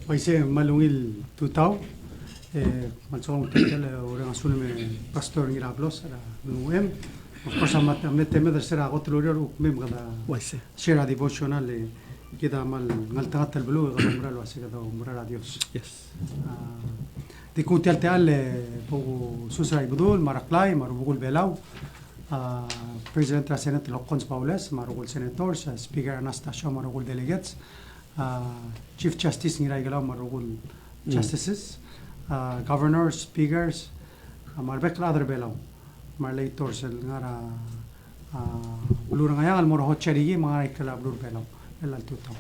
paise malungil tutau malsong tetel orang asume pastor ngira blos ada nuem of course amete me sera gotlurio mem gada share devotional كده mal ngaltagat البلوغ غمرا لو اسي كده ومرا ديوس Yes. دي كنت تال بو سوسراي بدول ماركلاي ماربول بلاو president senate لوكونس باولس ماربول senators speaker اناستاشا ماربول delegates chief justice ngira igala marugul justices governors speakers marbek other belaw marlators ngara blur ngaya al mor hochari mga ikala blur belaw el tutal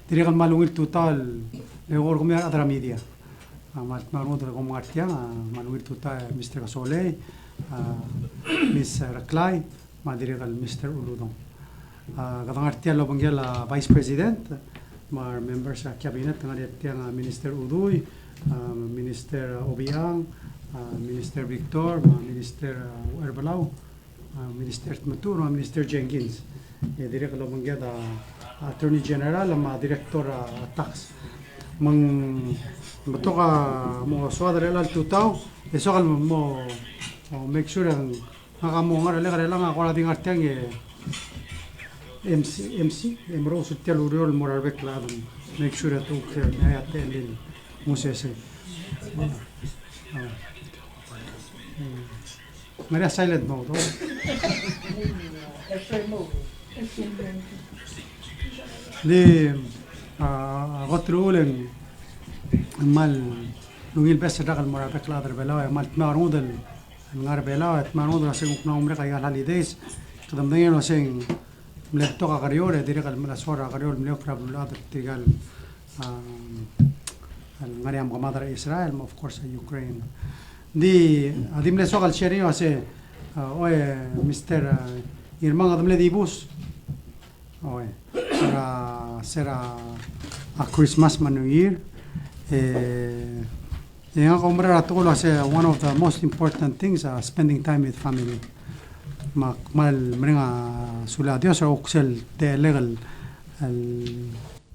dirigal malungil tutal le gor gumya adra media mal marud gum artia malungil tutal mr Gasole miss Raklay ma dirigal mr Uludon gadang artia lo bangela vice president maar members sa cabinet nga minister Udoy minister Obiang minister Victor minister Erbalau minister Maturo minister Jenkins direct lo mangeda attorney general ma director tax mang matoka mo swadre la tutao esogal mo make sure nga mo ngara lang ako na dingar tenge MC emro sutel uriol moral beklado make sure to na atendin musese Maria silent mode li gotruleng mal lungil bes dagal moral beklado belaw mal tmarudel ngar belaw tmarudel asing na umre kay holidays kadam dayen asing ملتقى غريور ديرك الملاسورة غريور مليوكرا بلاد تيجال المريم غمادر إسرائيل of course Ukraine دي أديم لسوق الشريعة سه أوه مستر إيرمان أدم لديبوس أوه سرا Christmas من New Year يعني عمره راتقول سه one of the most important things spending time with family mal mrenga sula dios o ksel te legal el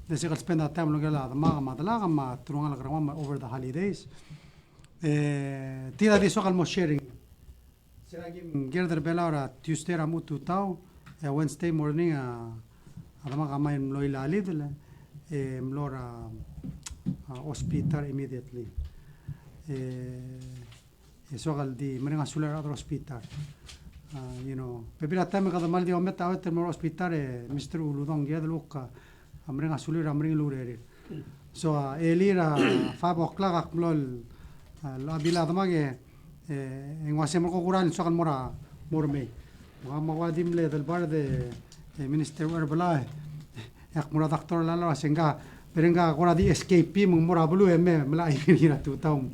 desigal spend that time logela ma dalaga ma trunga la over the holidays tira di sogal mo sharing seragi gerder belara tuesday ramu tutau wednesday morning adama gama loila alidle mlora hospital immediately sogal di mrenga sula hospital you know, pepila time kada mal di ometa awet mo hospital Mr. Uludong ya de luka amrenga sulira amrenga lurere so elira 5 o'clock aklol la bila damage en wasem ko kuran so kan mora morme ma wadim le del bar de Minister Erbala yak mora doctor la la senga perenga gora di escape mong mora bulu eme mala ira tu taum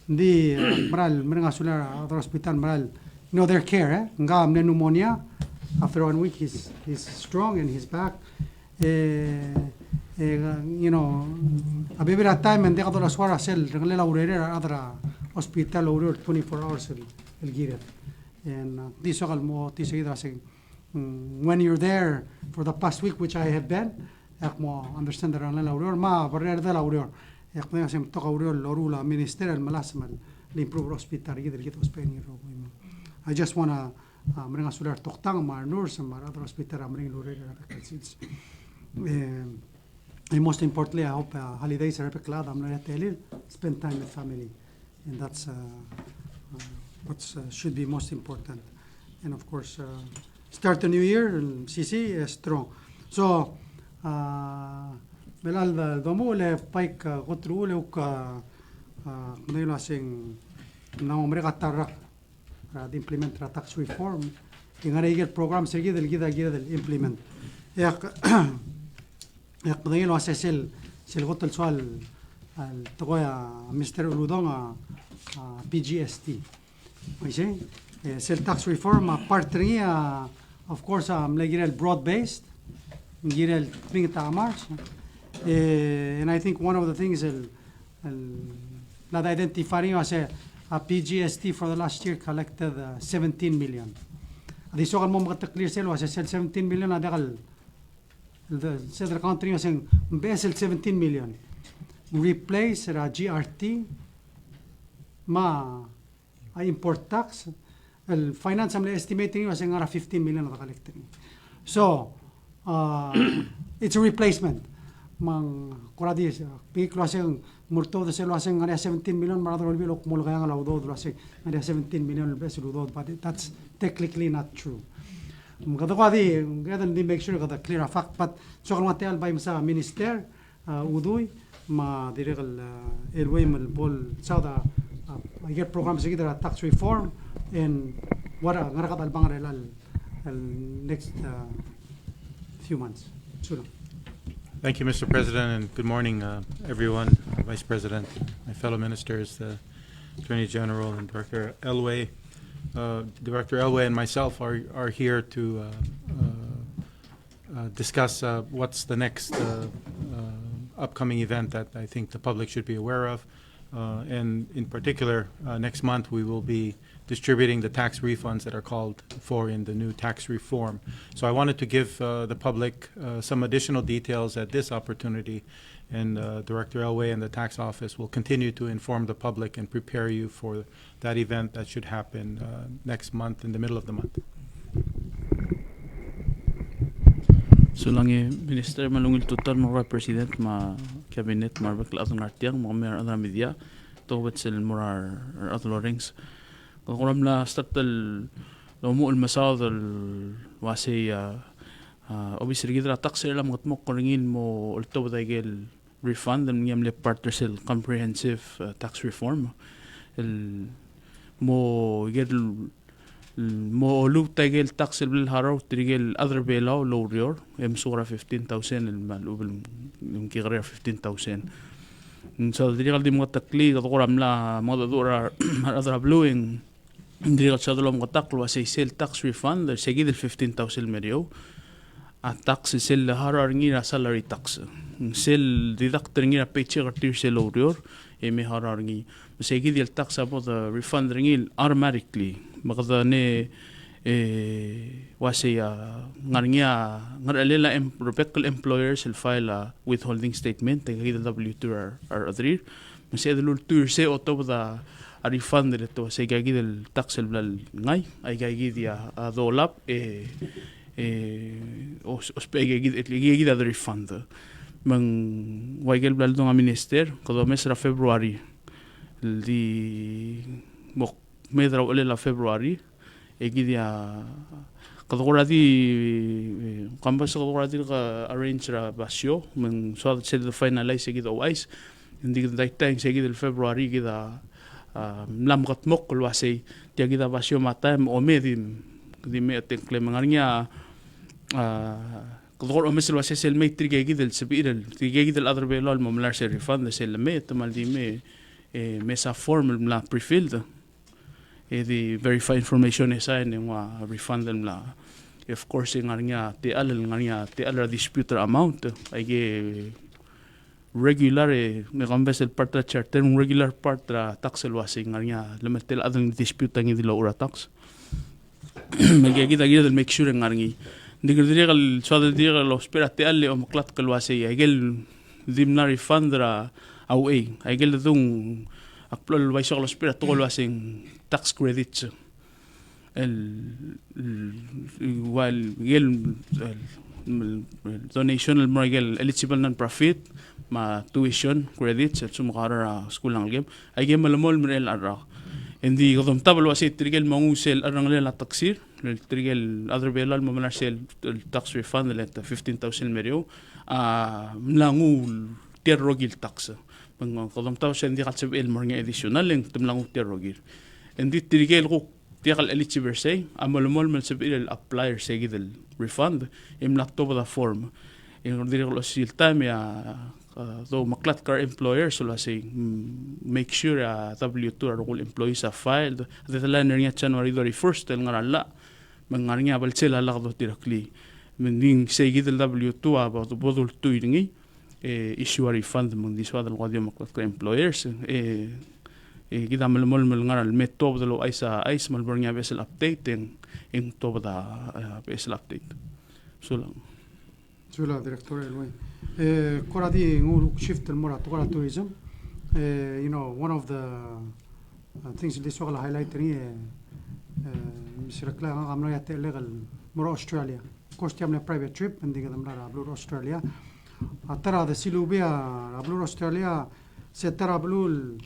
di maral mrenga sulira hospital maral know their care ngam pneumonia after 1 week he's strong and he's back you know abibira time and dekado la swara sel regle la urere adra hospital urere 24 hours el gira and this sogal mo tisida saying when you're there for the past week which I have been akmo understand that la urere ma barrer de la urere yakmo sem toka urere lorula ministerial malasmal l'improve hospital gira git hospital I just want to mrenga sular toktang mar nurse mar other hospital mrenga lurere it's and most importantly I hope holidays are glad I'm not telling spend time with family and that's what should be most important and of course start the new year and CC strong so belal domole paik gotrule uka nilo sing na umrega tarak the implement tax reform ingara igel program sergi del gida implement yak qadaylo asesel sel gotel sual al toya Mr. Uludonga PGST oise sel tax reform partria of course mlegirel broad based ngirel thing tamars and I think one of the things la identifying as PGST for the last year collected 17 million. The so mom got clear sale was 17 million adagal the country was saying basel 17 million. replace ra GRT ma import tax الفاينانس عمل estimating was ngara 15 million na collecting. So it's a replacement. Mang kuradi pik laseng murto de selo aseng ngara 17 million marado will be lo kumul kaya ngala udo laseng ngara 17 million bes udo, but that's technically not true. Kada kwadi kada ndi make sure kada clear a fact, but so kalma tel by sa minister udoy ma dirigal elway mal bol sada I get programs together tax reform and what ngara kada albang next few months. So Thank you, Mr. President, and good morning, everyone, Vice President, my fellow ministers, the Attorney General, and Director Elway. Director Elway and myself are here to discuss what's the next upcoming event that I think the public should be aware of. And in particular, next month we will be distributing the tax refunds that are called for in the new tax reform. So I wanted to give the public some additional details at this opportunity, and Director Elway and the tax office will continue to inform the public and prepare you for that event that should happen next month, in the middle of the month. So langi Minister malungil tutar mora President ma Cabinet marbek la atong artiang mo mer adra media to wetzel morar atlo rings قرم لا استقتل لو مو المساض الواسي obviously قدر تقصير لما تمق قرنين مو التو ذا جيل refund من يملي partnership comprehensive tax reform مو يجيل مو لو تاجيل تقصير بالهارو تريجيل other بيلاو لو ريور مصورة 15,000 المال يمكن غير 15,000 so ديال دي مو تقليد قرم لا مو دورا other blowing ndirigal sadlo mo taklo say sel tax refund seguid el 15,000 merio a tax sel harar ngira salary tax sel deductor ngira paycheck artir sel orior e me harar ngi seguid el tax about the refund ringil automatically magada ne wasi ngarnya ngaralela local employers will file a withholding statement tegid W2 or other مسيدلو tour se oto da a refund to se gagi del tax el ngai ay gagi dia a dolap os pege gagi da refund mang waigel blal do minister kodo mes ra February di mo medra ole la February e gidia kodo goradi kambas kodo goradi arrange ra basio mang so se finalize gido wise ndi daitang se gidel February gida lam gat mok lo asay dia gida basio matam o medim di me tekle mangarnya qdor o mesel wasay sel metri gidel sibirel gidel other belal momlar se refund sel met mal di me mesa formal la prefilled the verify information esa en wa refund la of course ngarnya te al ngarnya te al dispute amount ay regular me gambes el part la charter un regular part la tax el wasing nganya lemetel adang dispute ngi di laura tax me gida del make sure ngarngi ndigir gal so dir lo esperate alle o maklat kal wasi egel dimna refundra au egel dung akplol way so lo esperate to wasing tax credits el igual gel donation el morgel eligible non profit ma tuition credits at sumqara school ang game ay game malamol merel ara hindi godom tablo asi trigel mangusel arang la taksir trigel other belal mamana sel tax refund la 15,000 merio mlangu terrogil tax bang godom taw sen di katseb el mornga additional leng tumlangu terrogil hindi trigel ko tiakal eligible say amalmol mel seb el applier say gidel refund imlakto ba form in diriglo sil time ya though maklat car employer so la say make sure W2 role employees are filed the learner niya January 31st el ngarala mangarnya balsela lagdo directly mending say gidel W2 about the bodul tuiringi issue a refund mang diswa del wadio maklat car employers gida malmol ngaral metob de lo aisa malbornya vessel update in to da vessel update so lang Sula Director Elway. Koradi ngulu shift mura tukara tourism. You know, one of the things اللي سوق highlight ni مسيرك لا عملوا يتلقى مرة Australia. Of course تعمل private trip عندي كده مرة بلور Australia. ترى هذا سيلو بيا بلور Australia سترى بلول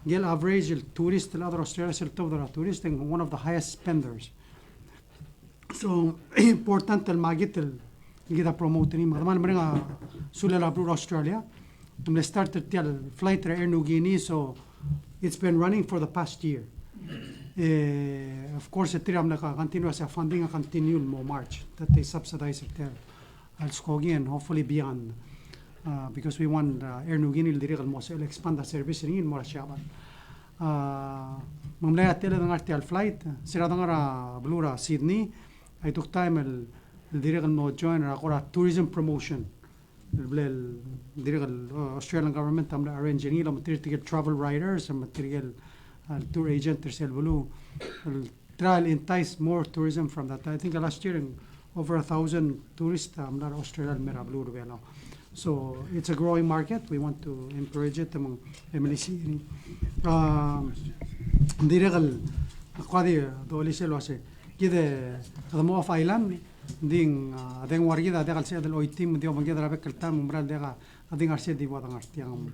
جيل average التوريست الأذر Australia سلتوذر tourist one of the highest spenders. So important الماجت كده promoting ما دام مرينا سولا بلور Australia. We started the flight to Air Niugini, so it's been running for the past year. Of course, it's continuous funding and continue in March that they subsidize it there at Skogie and hopefully beyond, because we want Air Niugini to most expand the service in Morashaban. Mamlaya tele the flight, Siradangara Blura Sydney. I took time to join a tourism promotion. The Australian government arranging material travel writers and material tour agent try to entice more tourism from that. I think last year over 1,000 tourists Australian. So it's a growing market. We want to encourage it among MLC. The Off Island ding wargida degal se del oitim dio mangida rabek keltam umbral dega ading arse di wadang artiang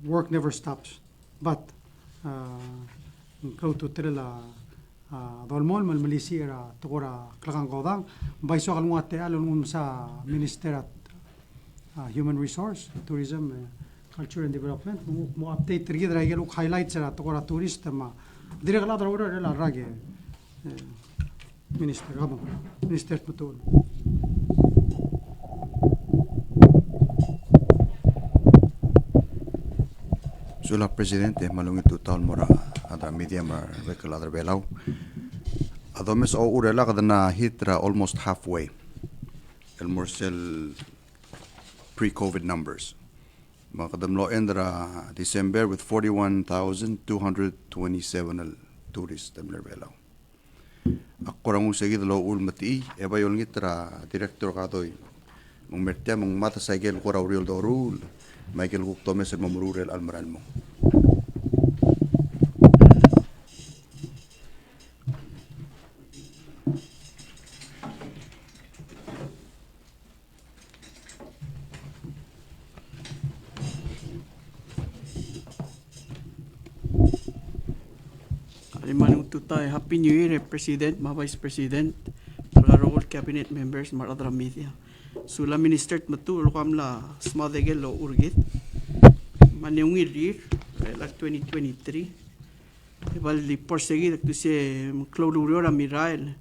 work never stops but go to trela dolmol mal malisi era togora klagang godang bai so galung ate alun sa minister at human resource tourism culture and development mo update rigidra gelu highlights era togora tourist ma direla dra la rage Minister, Minister Putul. Sula Presidente, malungi tutal mora ada media mar vehicle ada belau. Adomes o urela kadana hitra almost halfway. El morsel pre-COVID numbers. Makadam lo endra December with 41,227 tourists temler belau. Ako rangu seguido lo ulmati eba yol ngitra director kadoy mong mertia mong mata sa igel ko rauriol do rule Michael Cook Thomas el mamururel almaral mo. Happy New Year, President, mga Vice President, mga role cabinet members, mga other media. Sula Minister Matu, kamla smadegel lo urgit. Manungir year, like 2023. Ibal di porsegid to se clorura mirail.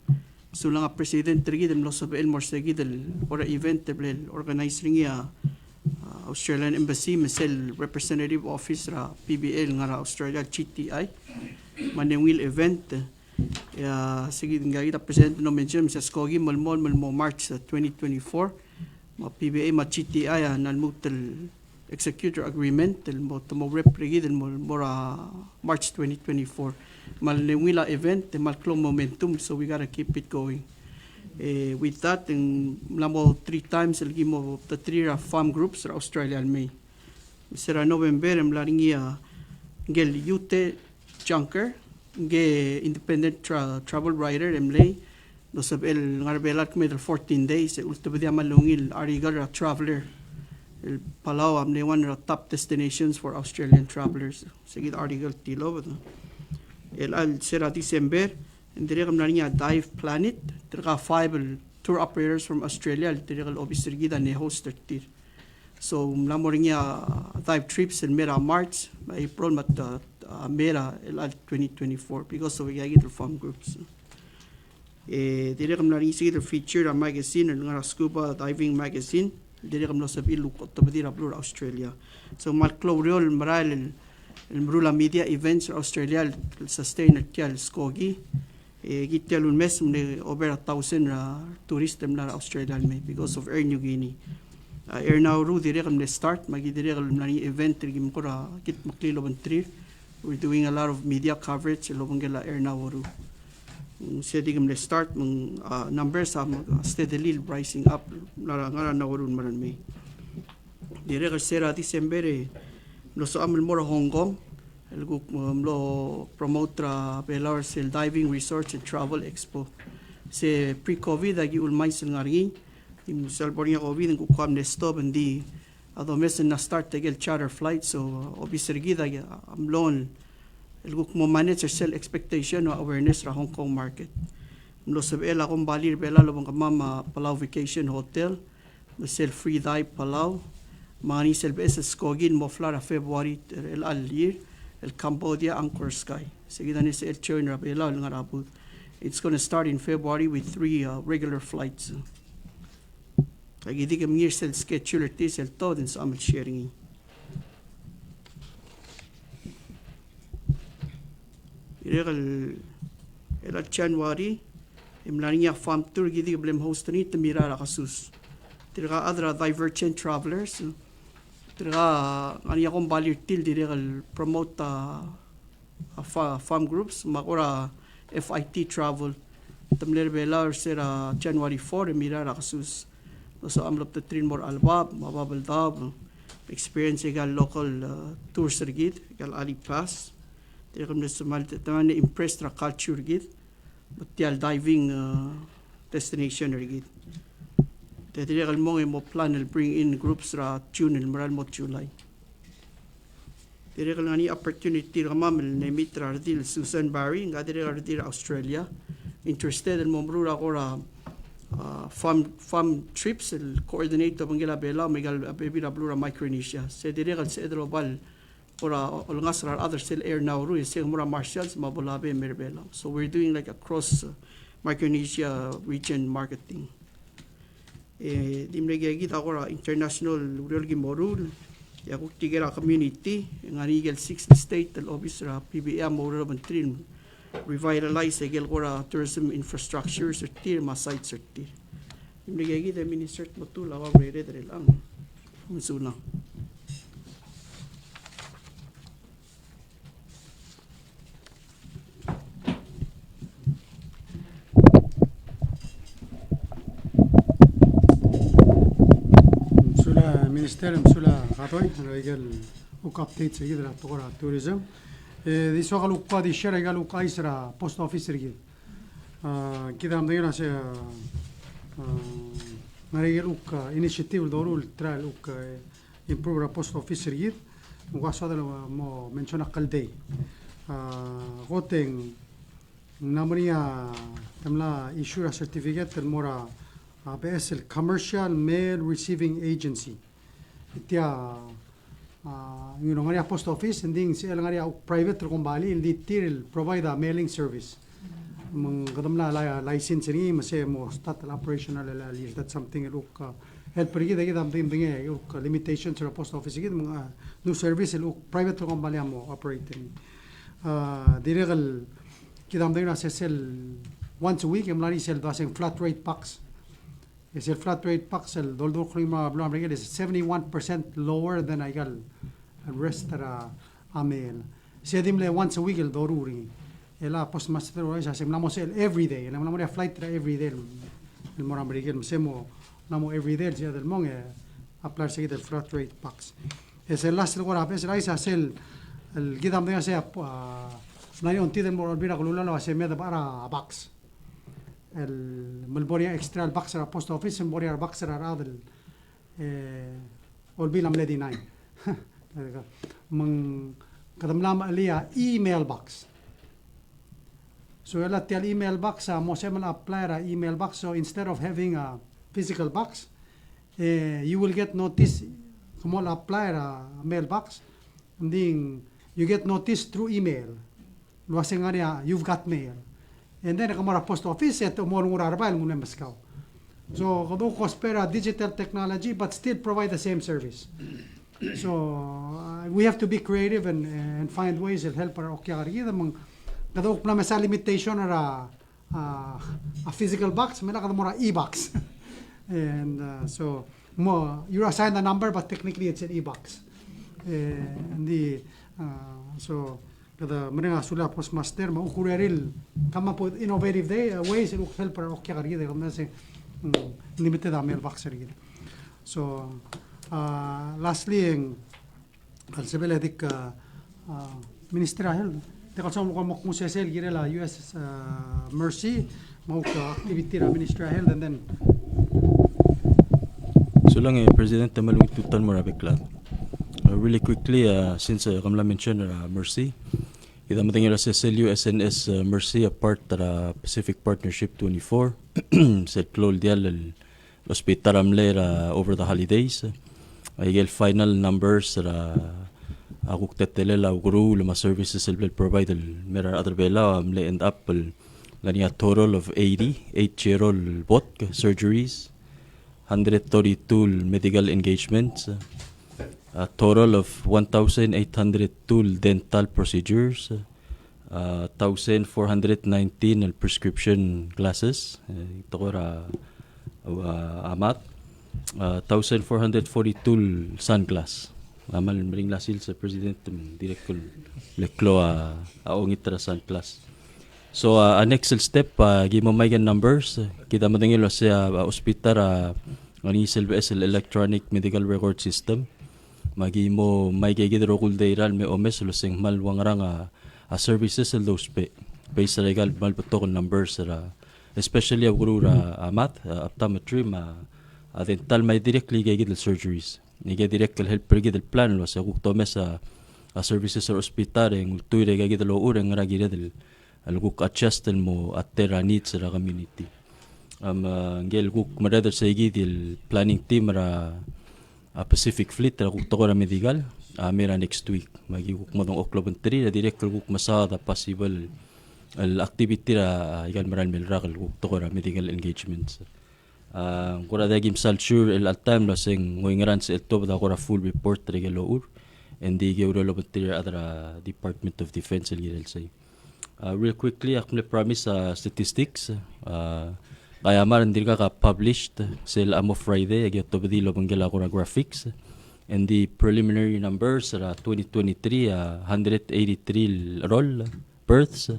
Sula nga President trigid em los el morsegid el ora event el organizing ya Australian Embassy mesel representative office ra PBL nga ra Australia GTI. Manungil event sige nga kita present no mention sa Skogie mo March 2024 ma PBA ma GTI na mutal executor agreement el mo reprigid el mo March 2024 malnewila event mal momentum, so we gotta keep it going. With that lamo 3 times el gimo the 3 farm groups ra Australia May sera November mlaringia gel Ute Junker ge independent travel writer emlay no sab el ngarbelat kme 14 days ultimo dia malungil arigal traveler el Palau amne one of top destinations for Australian travelers sige article tilo el al sera December indire kamnanya Dive Planet terka 5 tour operators from Australia terka obisirgi da ne host tir so mlamoringia dive trips in mera March April mat mera el 2024 because we get the farm groups dire kamnanya sige feature a magazine nga scuba diving magazine dire kamno sabil ko tabdira blur Australia so mal cloriol maral el mrula media events Australia sustain at Skogie gitel un mes over 1,000 tourists na Australia because of Air Niugini Air Nauru dire kam start magi dire kam nani event gim ko ra kit maklilo ban 3. We're doing a lot of media coverage lobong gela Air Nauru Steady le start numbers steadily rising up ngara nawarun maran me. Dire ka sera December lo so amel mora Hong Kong lo promote Palau Sail Diving Resorts and Travel Expo. Se pre-COVID agi ulmay sa ngari im California COVID ng kukwam ne stop hindi ado mesen na start tegel charter flight so obisir gida am loan ilguk mo manage sell expectation o awareness ra Hong Kong market. Mlo sabela kung balir bela lo bang mama Palau Vacation Hotel sell free dive Palau mani sell bes skogin mo flara February el al year el Cambodia Angkor Sky. Sigida ni sa el churn ra bela nga rabut. It's going to start in February with 3 regular flights. Kaya hindi kami sel schedule sel to din sa amal sharing. El January imlaniya farm tour gidi blem host ni temira kasus. Tira other divergent travelers. Tira aniya kong balir til dire promote farm groups makura FIT travel. Tamler bela sera January 4 mira kasus. So amlop the train more albab mababal dab experience egal local tour sergit egal ali pass. Tira kam sumal taman impressed ra culture git. Batial diving destination rigid. Tira kal mo plan will bring in groups ra June el maral mo July. Dire kal ngani opportunity ra mamel ne mitra ardil Susan Barry nga dire ardil Australia interested en momrura ora farm trips el coordinator bangela bela megal bebira blura Micronesia se dire kal se edrobal ora olngasra other still air now ru se mura marshals mabolabe merbela so we're doing like a cross Micronesia region marketing dimre gigit ora international urolgi morul yakuk tigera community ngani gel 6 state el office ra PBM mo trin revitalize gel gora tourism infrastructure tir ma sites tir imligagi the minister matul awa rede del ang musuna Ministerium sula katoy regal uk update sigid ra togora tourism di sogal uk di share regal uk aisra post office rigid كده عندنا شيء مريجل uk initiative الدورو الترال uk improve ra post office rigid وقصد mo mention قلدي غوتين نمريا تملا issue a certificate المورا بس commercial mail receiving agency tia ngaria post office ending si ngaria private kumbali hindi til provide a mailing service mang kadamla license ni mase mo start operational is that something look help ri gida gida amding dinge limitations sa post office gid mga no service look private kumbali mo operating diregal kida amding na sel once a week amlani sel dasing flat rate packs. Is el flat rate paxel doldo krima blam regel is 71% lower than I gal rest amel. Sedimle once a week el doruri. Ela post master isa sem namo sel every day. Ela namo flight every day. El moram regel semo namo every day sia del monge apply seguir el flat rate pax. Es el last gora pes isa sel el gidam de sea na yon tiden mo olvida kolula lo se me para box. الملبوريا اكسترا الباكسر بوست اوفيس الملبوريا الباكسر هذا والبيلم لدي ناين من قدم لام ليا ايميل باكس so ela tel email box mo semen apply ra email box so instead of having a physical box you will get notice como apply ra mail box and then you get notice through email lo hacen área you've got mail. And then kamara post office at more arbal ngune maskaw. So kado cospera digital technology but still provide the same service. So we have to be creative and find ways to help our okyarida mang kado na masa limitation or a physical box mena kado mora e-box. And so mo you assign the number but technically it's an e-box. And the so kada menenga sula postmaster ma ukureril come up with innovative ways to help para okya kargide kamna se limited amel vaxer gide. So lastly ang kalsebele dik minister ahel tekal som ko mok musesel gire la US Mercy mau ka activity ra minister ahel and then so lang President Tamalwit Tutan Morabeklat. Really quickly, since Kamla mentioned Mercy, ida matingin sa SLU SNS Mercy a part of Pacific Partnership 24 sa klol dial hospital amler over the holidays. Ay final numbers akuk tetelela guru luma services will provide mera other bela amle end up lania total of 8 cherol bot surgeries, 132 medical engagements, a total of 1,802 dental procedures, 1,419 prescription glasses, amat, 1,442 sunglass. Amal mering lasil sa President Director Leklo aongit ra sunglass. So next step gimamayan numbers kita matengilo sa ospital ani SL electronic medical record system. Magi mo may gigid rokul deiral me omes losing mal wangrang services el dos base legal mal putok numbers especially agurura amat optometry dental may directly gigid surgeries ni direct help gigid el plan lo sa guktomes services sa hospital ng tuire gigid lo urang ra gigid el guk adjust mo atera needs sa community ngel guk madadar sa gigid el planning team ra Pacific Fleet kung toko na medical mera next week magiguk mo dong October 3 na direct kung masada possible activity ra igal maral milrakal kung toko na medical engagements kura dagim salsure el time lo sing ngoingran sa elto da kura full report regalo ur and the geuro lo material other Department of Defense el gidel say real quickly akme promise statistics kaya maran dirga ka published sel amo Friday agyo to bidilo banggela ko na graphics and the preliminary numbers ra 2023 183 roll births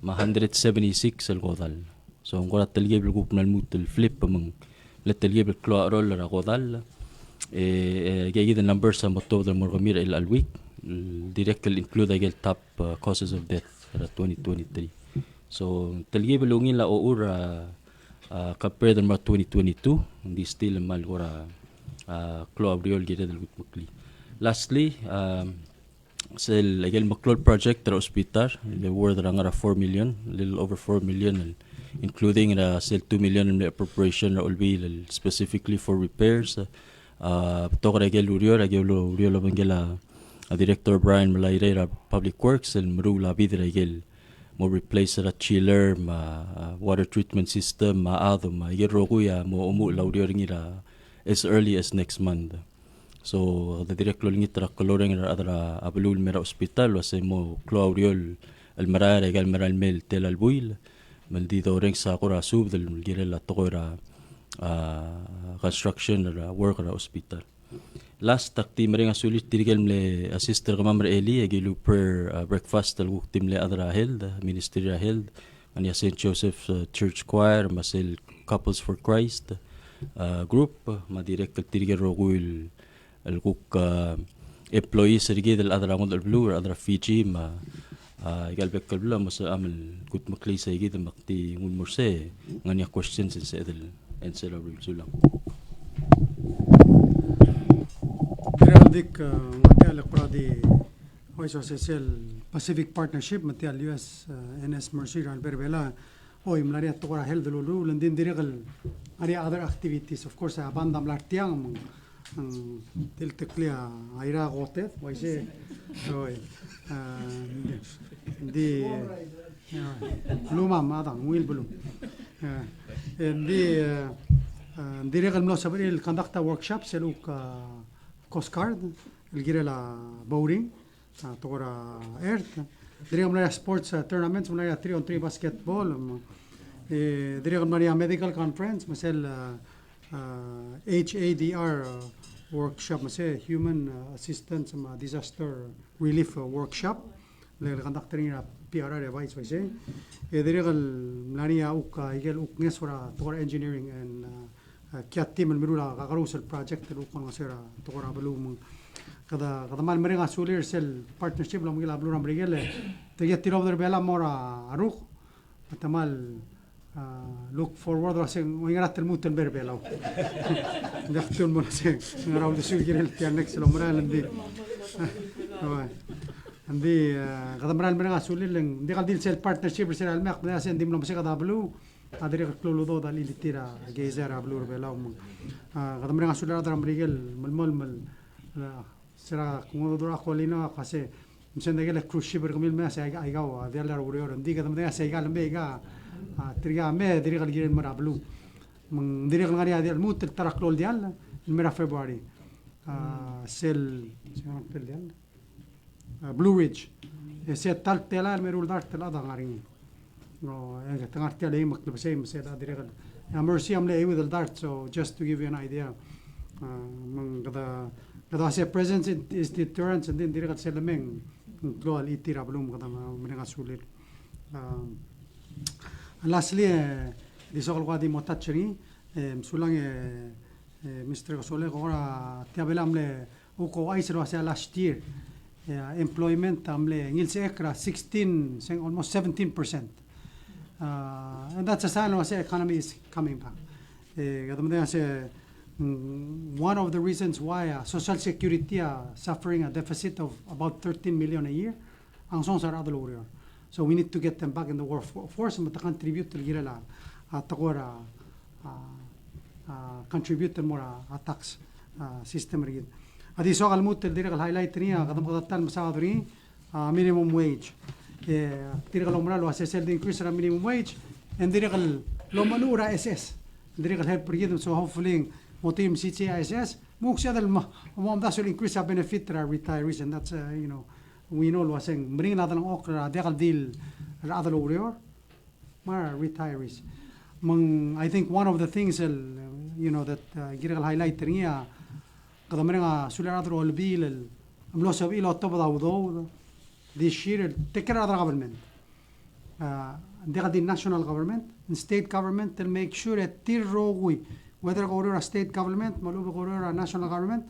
176 al godal so ang kora talgib gup nal mutul flip pamang letalgib klo roll ra godal gaya the numbers sa moto del morgamir el al week directly include agel top causes of death ra 2023 so talgib lungin la oura compared to 2022, hindi still mal gora cloabriol gita del gutmukli. Lastly, sel agel maklol project tra hospital, the worth ra 4 million, little over 4 million, including sel 2 million in appropriation ra ulbi specifically for repairs. To agel uriol bangela Director Brian Malayre ra Public Works el marula bidra agel mo replace ra chiller water treatment system yero kuya mo umu laudio ringira as early as next month so the director ngitra coloring ra adra abulul mera hospital was mo claudiol el marara gal maral mel tel albuil maldido reng sa kura sub del girela tokora construction ra work ra hospital last takti mering asulit dirigel mle assister kamamre Eli agilu per breakfast al tim le adra held ministerial held ania St. Joseph Church Choir masel Couples for Christ group ma direct dirigel rogul al kuk employees dirigel del adra ngod al blue adra Fiji ma igal bekal bla mas amal kut makli sa igid makti ngun morse ngania questions in sedel and celebrate sulang dik material pradi hoiso sel Pacific Partnership material US NS Mercy ran berbela o imlaria tokora held lulu landin dirigal ari other activities of course abandam lartiang til teklia aira gotet waise oi di luma madang wil bulu di dirigal no sabril conduct workshop seluk Coast Guard, el gira la boating, tokora earth. Dirigam na sports tournaments, muna 3-on-3 basketball. Dirigam na medical conference, masel HADR workshop, masel human assistance disaster relief workshop. le conducting PRR vice vice dirigal mlania uka igel uk ngesora tokor engineering and kiat team mirula gagarus el project lu kon ngasera tokor ablu mung kada mal merenga sulir sel partnership lam gila ablu ram rigele te tiro der bela mora aruk tamal look forward raseng ngara tel muten berbelaw daktul mo raseng ngara ul sul girel tian next lo moral ndi عندي غدا مرال مرا سولين دي غادي سيل بارتنرشيب سيل الماق بلا سين ديم لهم سيغدا بلو ادري كلو دو دالي لتيرا جيزارا بلو بلاو غدا مرا سولين ادرا مريغل مل سرا كومو دورا خولينا قاسي مسن دغه كروز شيب رغميل ما سي ايغاو ديال روريور دي غدا مرا سي قال ميغا تريغا مي دري غال جيرن مرا بلو من دري غال غاري ديال موت التركلول ديال المرا فبراير سيل ديال Blue Ridge. Se tal tela merul dar tela da ngaring. No, tangar tela imak le same se da direct. Mercy am le with the dart, so just to give you an idea. Kada se presence is deterrence and then direct se lemeng global itira blum kada menga sulir. Lastly, this all gadi motachri sulang Mr. Gosole gora tiabelam le uko aisro se last year. Employment amle ngil se ekra 16 saying almost 17%, and that's a sign of the economy is coming back. One of the reasons why social security are suffering a deficit of about 13 million a year ang song sar adlo urior, so we need to get them back in the workforce and contribute to girela atagora contribute more a tax system rigid. Adi so kalmut el direk highlight niya kadam kadatan masadri minimum wage direk lomra lo assessed increase ra minimum wage and direk lomanura SS direk help rigid, so hopefully motim CCISS muk siya dal mo das will increase a benefit ra retirees, and that's we know lo aseng bring na dalang okra dekal deal ra adalo urior mar retirees I think one of the things that direk highlight niya kada merenga suleradro albil amlosa ilo tobda udo this year take care of the government the national government and state government to make sure that tirrogui whether go a state government malubo go a national government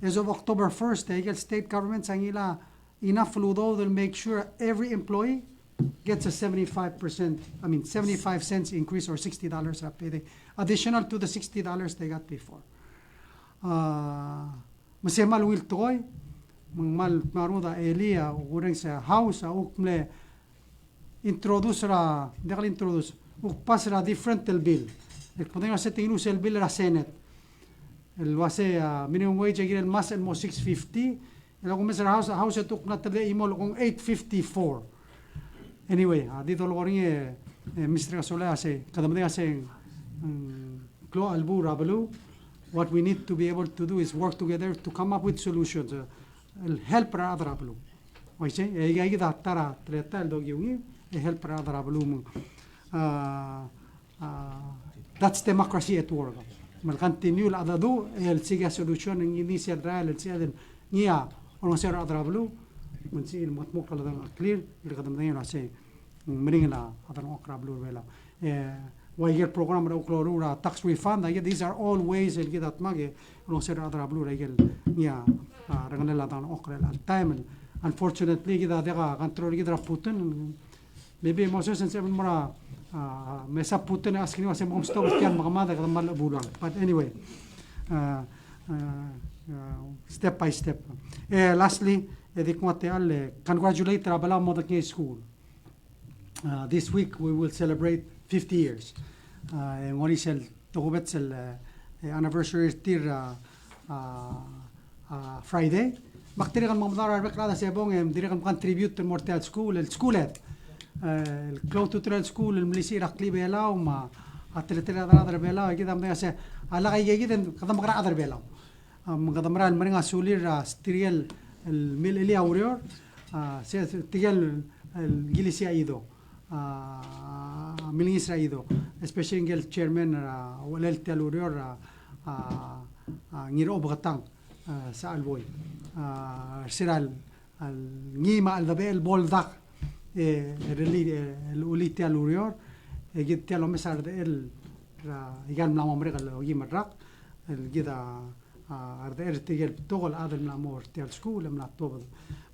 as of October 1st they get state government sangila enough ludo they'll make sure every employee gets a 75 cents increase or $60 a payday additional to the $60 they got before. Masemal will toy mal maruda elia ureng sa house ukmle introduce ra dekal introduce ukpas ra different bill ek podemos setting use el bill ra senate el wase minimum wage agir el mas el mo 650 el agum sa house tuk na tele imol kung 854 anyway dito lo ring Mr. Gasola say kadamde ase klo albu rabelu. What we need to be able to do is work together to come up with solutions. Help ra adra blu. Why say? Egi da tara treta el dogi ungi. Help ra adra blu. That's democracy at work. Mal continue la adadu el siga solution initial real el siga nia ono ser adra blu. Man si il matmuk la clear il kadam dayo say mring la adra okra blu vela. Why program ra uklorura tax refund these are all ways el gidat mage no ser adra blue regel nia ranganela dan okre al time unfortunately gida dega control gida Putin maybe Moses and seven mora mesa Putin asking was mom stop kian magamada kada mal bulang, but anyway step by step. Lastly edikwate al congratulate Palau Modern School. This week we will celebrate 50 years. And what is the anniversary tir Friday. Bakter kan mamdara beklada sa bong dire kan contribute to mortal school el schoolet. El cloud tutorial school el milisi rakli belaw ma atletela adar belaw kidam da sa ala kay giden kadam kara adar belaw. Kadam ral maringa sulir striel el mil eli aurior se tigal el gilisi aido. Milingis raido, especially ngel chairman walel telurior ngiro obatang sa alboy siral ngima al dabe el bol dak el uliti al urior gid tialo mesar de el igal mla momre gal gima rak el gida arde tigel togol adel mla mor tial school mla tobol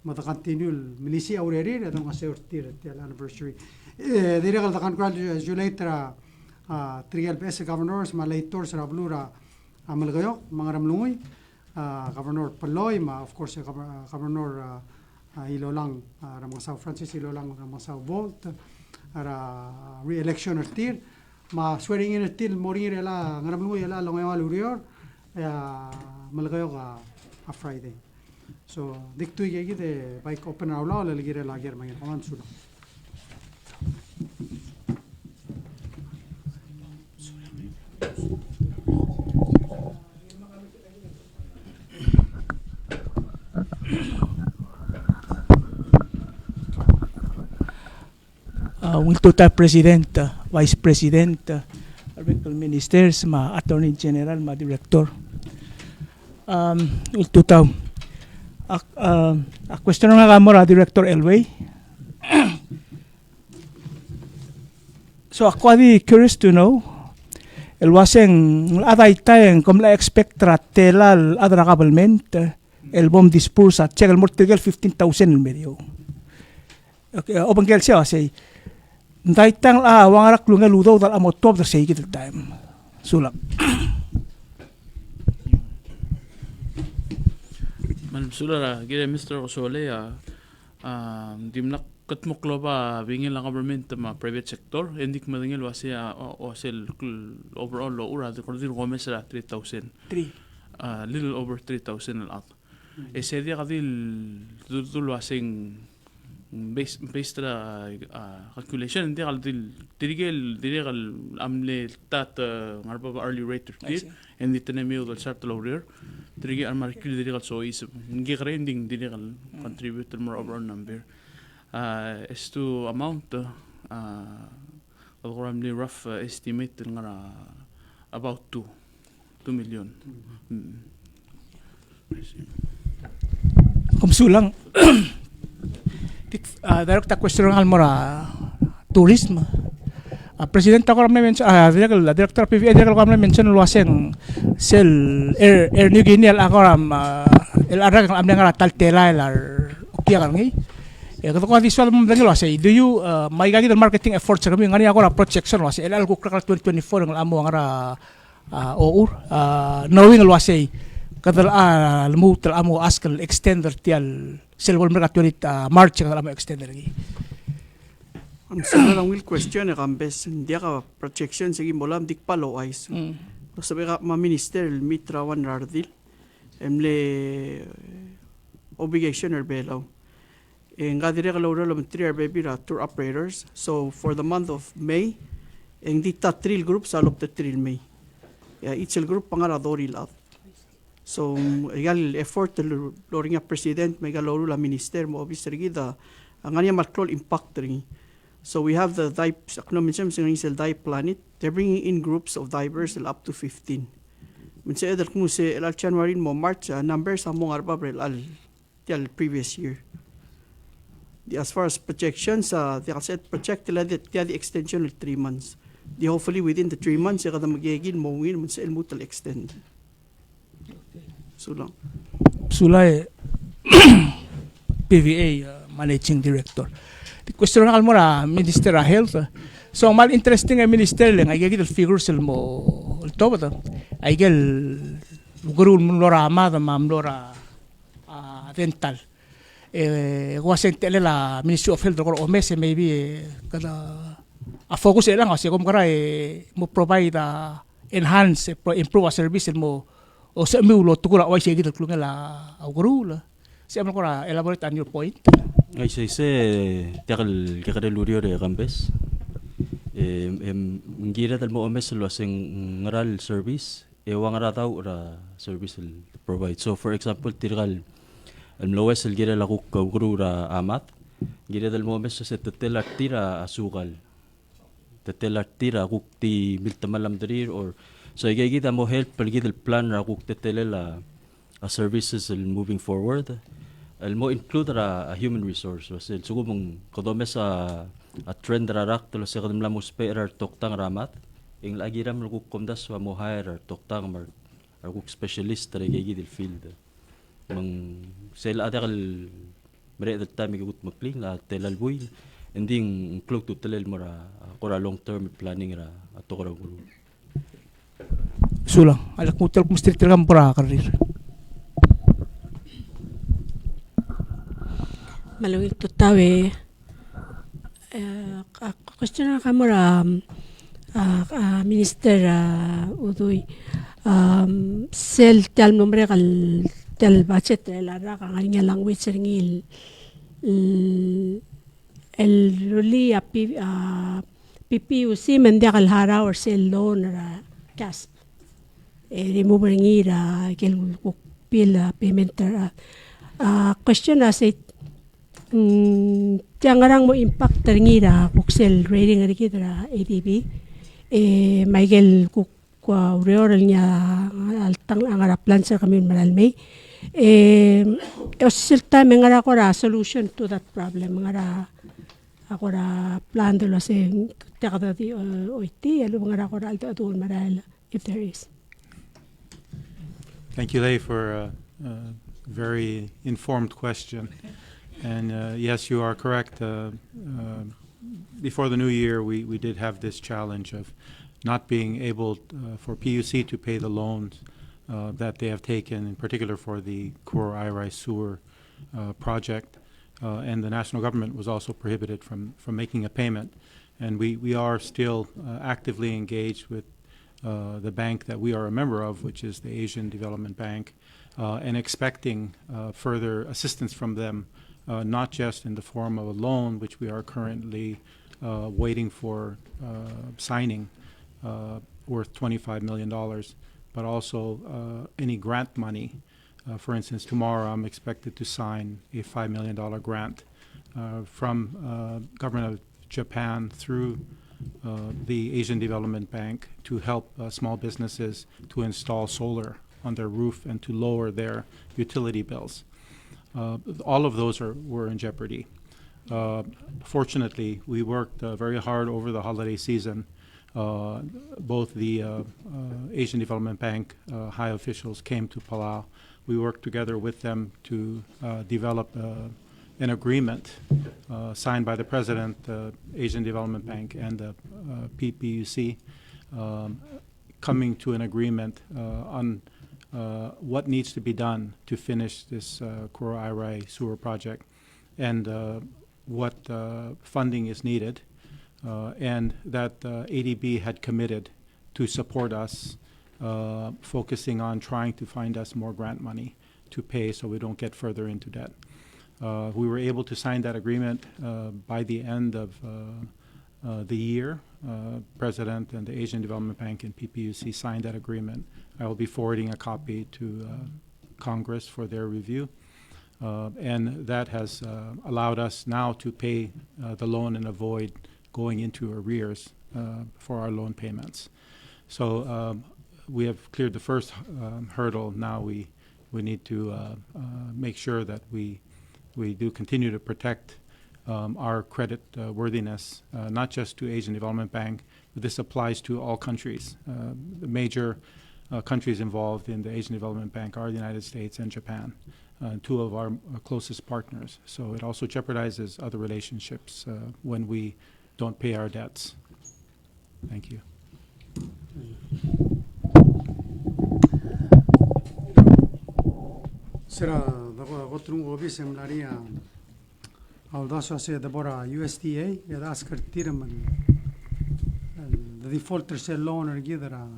ma da continue el milisi aurerir da nga seur tial anniversary dire gal da kan congratulate trigel bes governors ma leitor sra blura amal gayo mangaram lungoy Governor Palau, of course, Governor Ilolang Ramasaw Francis Ilolang Ramasaw Volt, re-election ertir, ma swearing in ertir morir ela ngaramlu ela longayo urior, malagayo a Friday. So diktu yegi de bike open aula la ligire la ger mangin kaman sula. Wiltuta President, Vice President, Arbitral Ministers, ma Attorney General, ma Director. Wiltuta, a question nga kamora Director Elway. So ako adi curious to know, elwaseng aday tayeng kom la expectra telal adra government, el bom dispersa, check el mortigel 15,000 el medio. Okay, obang kel siya say, Daitang wangarak lunga ludo dal amo top the say kita time. Sulak. Man sulara gire Mr. Osole dimnak katmuklo ba bingil ang government ma private sector hindi kumadingil wasi o sel overall lo ura de kordir gomes ra 3,000. 3. Little over 3,000 al at. Ese dia kadil dul wasing based calculation hindi kal dirigel amle tat ngarba early rate hindi tanemi dal start low rear dirigel amar dirigel so is ngi grinding dirigel contribute more overall number as to amount algoritmly rough estimate ngara about 2 million. Kumsulang direct question ng almora tourism. President ako ramay mention director PVA director ko ramay mention luaseng sel air New Guinea ako ram el ara ang amna ngara taltela lar okya kan ngi kato ko visual mo dangil wase do you may gagi marketing efforts kami ngani ako ra projection wase el algo krakal 2024 ng amo ngara or knowing wase kadal lumutal amo askal extender tial Silver mereka tulit March ang alam extender lagi. Ang sana lang will question kambes dia ka projection sige molam dik Palau ais. Sabi ka ma minister mitra wan rardil emle obligation er belaw. Nga dire ka lawra lam 3 baby ra tour operators. So for the month of May ang dita trill group sa lop the trill May. Each group pangara doril out. So, egal effort to loring a president, mega loro la minister mo obviously gida ang anya malklol impact ring. So we have the dive acknowledgement sing sel dive planet. They're bringing in groups of divers up to 15. Minsa edal kung se el January mo March numbers among arbabrel al tial previous year. As far as projections, they are set project the extension of 3 months. Hopefully within the 3 months, kada magiging mo win minsa el mutal extend. Sulang. Sulay PVA managing director. The question ng almora Minister of Health. So mal interesting ang minister lang ay gigil figures mo to ba ay gel guru lora amada mam lora dental wasn't la Ministry of Health ko o mese maybe kada a focus lang kasi kung kara mo provide enhance improve a service mo o sa miulo tukura wai sige tulungan la augurula siya mo kora elaborate on your point ay se takal kakada lurio de campes ngira dal mo omes lo sing ngaral service wang rataw ra service provide. So for example tirgal al lowes el gira la augurura amat gira dal mo omes sa tetel tira asukal tetel tira kukti miltamalam drir or so igigita mo help paligid el plan ra kuk tetelela services moving forward mo include a human resource wasil sugo mong kodome sa a trend rarak tulo sa kadam mo spare toktang ramat ing lagi ram ko komdas wa mo hire toktang mar ko specialist tare gigi del field mang sel ada kal mere del time gut makling la telal buil ending clock to telel mora kora long term planning ra atokora guru Sulang, alak mo tel kumstri tel pura karir. Malungit to tawe. Question na kamura Minister Udoy. Sel tel nombre kal tel budget la ra kang nga language ngil el ruli PPUC mendia kal hara or sel loan ra CASP. Remove ngira kel pil payment question na say tiangarang mo impact ngira kuksel rating ri kitra ADB Michael kwa ureoral niya altang angara plan sa kami malalmay osilta mengara ko ra solution to that problem ngara ako ra plan do la se takada di oiti alu ngara ko ra alto adun maral if there is. Thank you, Lei, for a very informed question. And yes, you are correct. Before the new year, we did have this challenge of not being able for PUC to pay the loans that they have taken, in particular for the Kuro Irai sewer project. And the national government was also prohibited from making a payment. And we are still actively engaged with the bank that we are a member of, which is the Asian Development Bank, and expecting further assistance from them, not just in the form of a loan, which we are currently waiting for signing, worth $25 million, but also any grant money. For instance, tomorrow I'm expected to sign a $5 million grant from government of Japan through the Asian Development Bank to help small businesses to install solar on their roof and to lower their utility bills. All of those were in jeopardy. Fortunately, we worked very hard over the holiday season. Both the Asian Development Bank high officials came to Palau. We worked together with them to develop an agreement signed by the President, Asian Development Bank, and the PPUC, coming to an agreement on what needs to be done to finish this Kuro Irai sewer project and what funding is needed, and that ADB had committed to support us, focusing on trying to find us more grant money to pay so we don't get further into debt. We were able to sign that agreement by the end of the year. President and the Asian Development Bank and PPUC signed that agreement. I will be forwarding a copy to Congress for their review. And that has allowed us now to pay the loan and avoid going into arrears for our loan payments. So we have cleared the first hurdle. Now we need to make sure that we do continue to protect our credit worthiness, not just to Asian Development Bank, but this applies to all countries. The major countries involved in the Asian Development Bank are the United States and Japan, two of our closest partners. So it also jeopardizes other relationships when we don't pay our debts. Thank you. Sera gotrung obi seminaria audaso se debora USDA ya askar tiraman the defaulter se loan gidra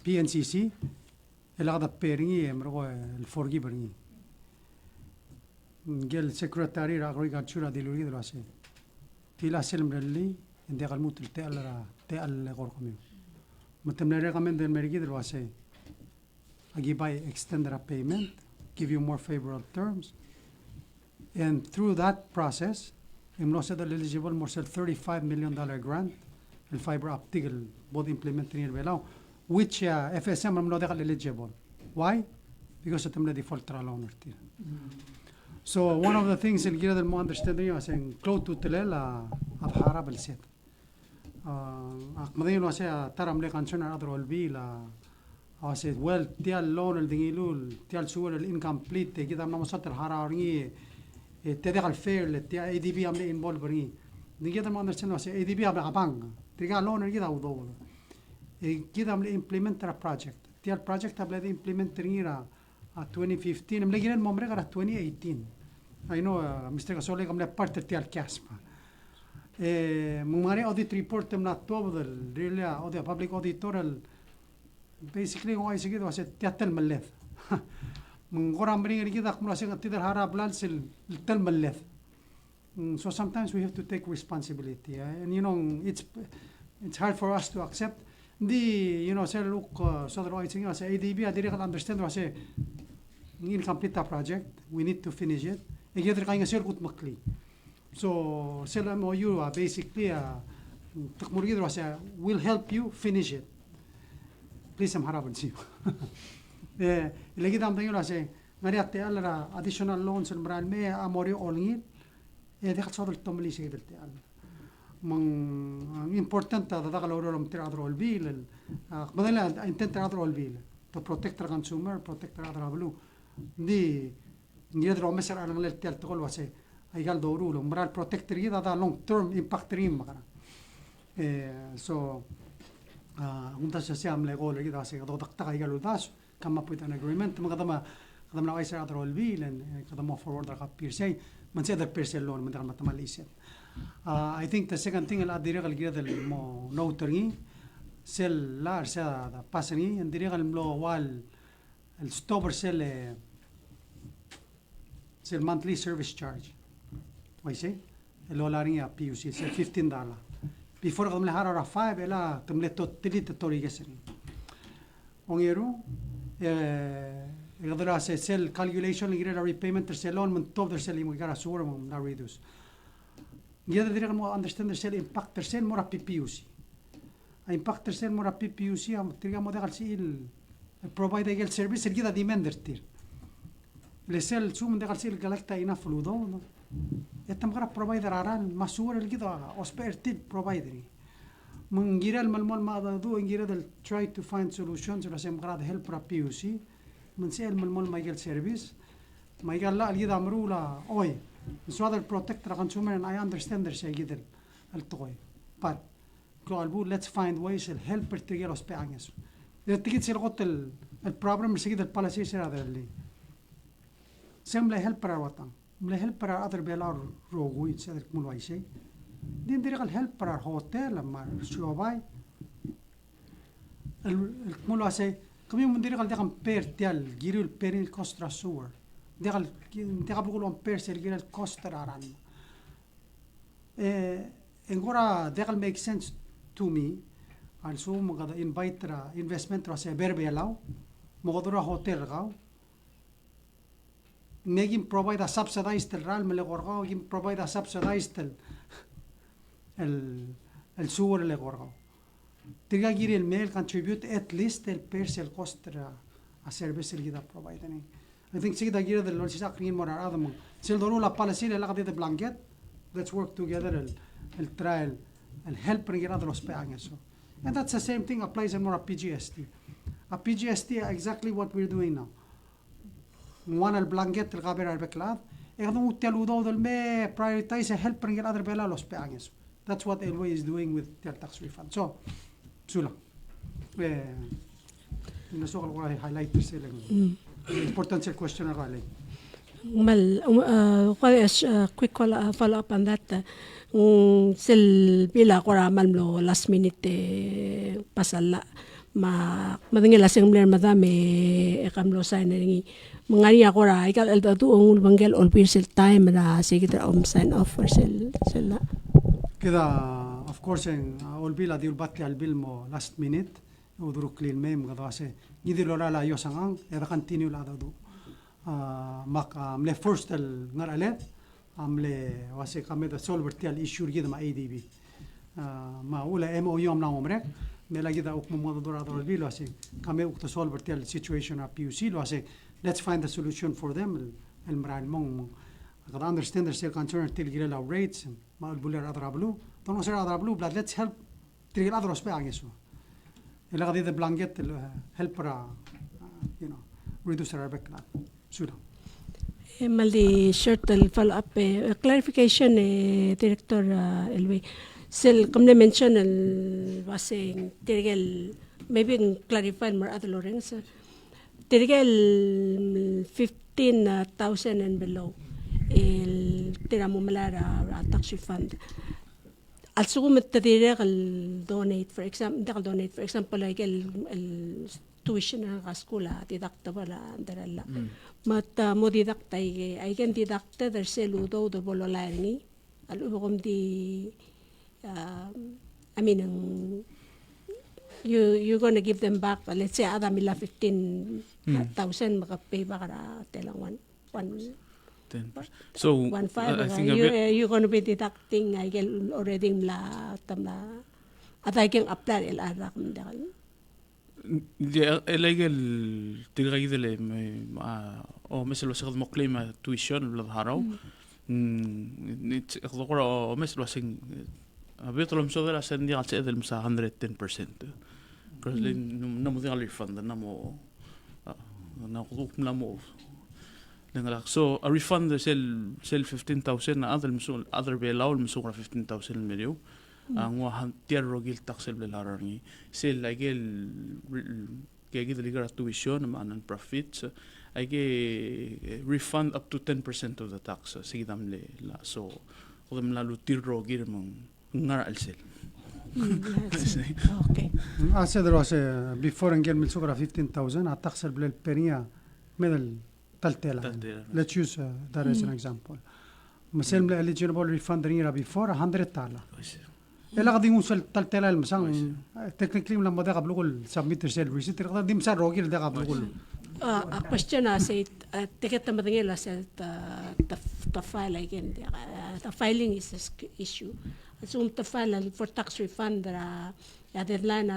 PNCC elagda peringi emro el forgiving gel secretary ragri gachura diluri de lase tila selmrelli inde galmut te al gorkomio matemna recommend el mergi de lase agi by extend a payment, give you more favorable terms. And through that process, I'm eligible more than $35 million grant, the fiber optic both implementing in Palau, which FSM I'm not eligible. Why? Because I'm the default loan. So one of the things اللي كده المو understanding عشان close to تلال أظهر بالسيد. أقمدين واسع ترى ملك عنشان أدرو البيلا. واسع well تيال لون الدنيلول تيال سوور الincomplete كده من مصدر الحراري تدخل الفير تيال ADB عمله involve بري. دي كده المو understanding واسع ADB عمله عبانغ. ترجع لون كده وضوء. كده عمله implement project. تيال project عمله implement ريرا 2015 عمله كده الممرق على 2018. I know Mr. Gasole عمله part تيال كاسبا. مماري audit report من التوبل ريلا audit public auditor basically هو يسوي كده واسه تيال ملث. من غرام برينغ كده أكمل واسه تيال هارب لالس التل ملث. So sometimes we have to take responsibility, and you know it's hard for us to accept. You know, say look, so that I think say ADB, I didn't understand. I say incomplete the project. We need to finish it. And yet, kind of good makli. So, say MOU basically, تكمل say will help you finish it. Please, I'm harap and see. Lagi dalam tanya say ngari ate alara additional loans and brand me amori olingil. دخل صادر التملي شيء دلتي من important هذا دخل أورولم ترادرو البيل بدل أنت ترادرو البيل to protect the consumer protect ترادرو بلو دي يدرو مثلا على ملل تيال تقول واسي أي قال دورولو مرال protect كده هذا long term impact ريم مكان so كنت أشياء عمله يقول كده واسي كده دقتها يقالوا داش كم up with an agreement ما قدما نوعي ترادرو البيل قدما forward رقاب بيرسي من سيد البيرسي اللون من دخل متماليسين. I think the second thing الأديرة الجديدة المو نوتري سيل لا أرسل باسني الديرة الملو وال الستوبر سيل monthly service charge. ويسي اللولارية PUC سيل $15. Before قدم لها راه 5 إلى تملي تليت الطريق يسري. ونيرو يقدر سيل calculation يقدر repayment سيلون من توب درسل يقدر سوور من ناريدوس. يقدر ديرك مو understand سيل impact سيل مورا PPUC. impact سيل مورا PPUC هم ترجع مو دخل سيل provide يقل service يقدر demand تير. لسيل شو من دخل سيل collecta enough فلودو. يتم غرا provider عران مسؤول الجدا أسبير تيل provider. من غير الملمول ما ضدو إن غير try to find solutions ولا سيم غرا help را PUC. من سيل الملمول ما يقل سيرفيس ما يقال لا الجدا مرولا أوي بس هذا البروتكتر consumer and I understand الشيء جدا التقوي but قالوا let's find ways الهلبر تجيله سبيعنيس إذا تيجي تصير قط البروبلم مش كده البالاسي يصير هذا اللي سام له هلبر وطن له هلبر أدر بيلار روغوي تصير كمل أي شيء دين دريق الهلبر هوتيل لما شو باي الكمل أي شيء كم يوم ندير قال دقم بير تيال جيرو البيرين كوسترا سور دقل بقولون بير سير جيرو الكوسترا ران إنغورا دقل make sense to me also مقدر invite را investment را سيبر بيلاو مقدر هوتيل غاو نيجي provide a subsidized الرال ملي غورغاو يجي provide a subsidized السور اللي غورغاو تلقى جيري الميل contribute at least البيرسل cost a service اللي كده provide يعني I think سيدا جيري ده اللي ساقين مرة هذا من سيل ضرورة بالاسيل اللي قضية بلانكت let's work together الترايل الhelp نجير هذا الوسبي عنيسو and that's the same thing applies in more PGST a PGST exactly what we're doing now وانا البلانكت الغابر على بكلاد ياخذوا تلو ده المي prioritize help نجير هذا بلا الوسبي عنيسو that's what Elway is doing with their tax refund so بسهولة. النسوق الغالي highlight سيلين. Important question الغالي. Quick follow up on that. Sel bila kora malmlo last minute pasala ma madingel assembly madame kamlo sign ngi mangani akora ikal el tu ongul bangel all sel time ra sigitra sign off for sel كذا of course all bill ديال باتلي على البيل مو last minute ودروك لي الميم غداسه يديروا لا يوسان اذا كونتينيو لا دو ماك ملي فيرست النرالات عملي واسي كاميدا سولفر تاع ايشور كده مع اي دي بي ما ولا ام او يوم ناو عمرك ملا كده اوك مو دور هذا البيل واسي كامي وقت سولفر تاع السيتويشن ا بي يو سي واسي let's find a solution for them المرال مون I understand there's still concern till girela rates ma bulir adrablu don't say adrablu but let's help till adros pa ageso ila gadi the blanket help para you know reduce our background suda Maldi short follow up clarification director Elway sel kamne mention al wasing tirgel maybe clarify more other Lawrence tirgel 15,000 and below el tiramo malara tax refund also متدير donate for example like el tuition ng school deductible andara mat mo deduct ay can deduct der seludo do bololaringi alubom di I mean you're going to give them back let's say ada mila 15,000 makapay ba kara telang one 10%. So 1.5 I think you're going to be deducting I get already la tamla at I can apply el arak mendal illegal تلقى كده اللي أو مثل وسخ مقلمة tuition ولا هراو نتخذ أو مثل وسخ بيطلع مسؤول عشان دي على سعر المساحة 110% كله نمو ذي على refund نمو نمو so a refund sell 15,000 other مسؤول other بيلاو المسؤول 15,000 مليون ang wahan tiar rogil taxel belarangi sel agel kaya ligar tuition manan profits age refund up to 10% of the tax sigdam le la so kodam la lutir rogil mong ngar alsel okay said there was before engel mil sugra 15,000 taxel bel penia medal taltela let's use that as an example مثلا eligible refund ringira before 100 tala ela qadi ngusal taltela المسان technically لما ده قبل قول submit yourself receipt قد دي مسان روغير ده قبل قول a question I said ticket madingela said the file again the filing is an issue so the file for tax refund the deadline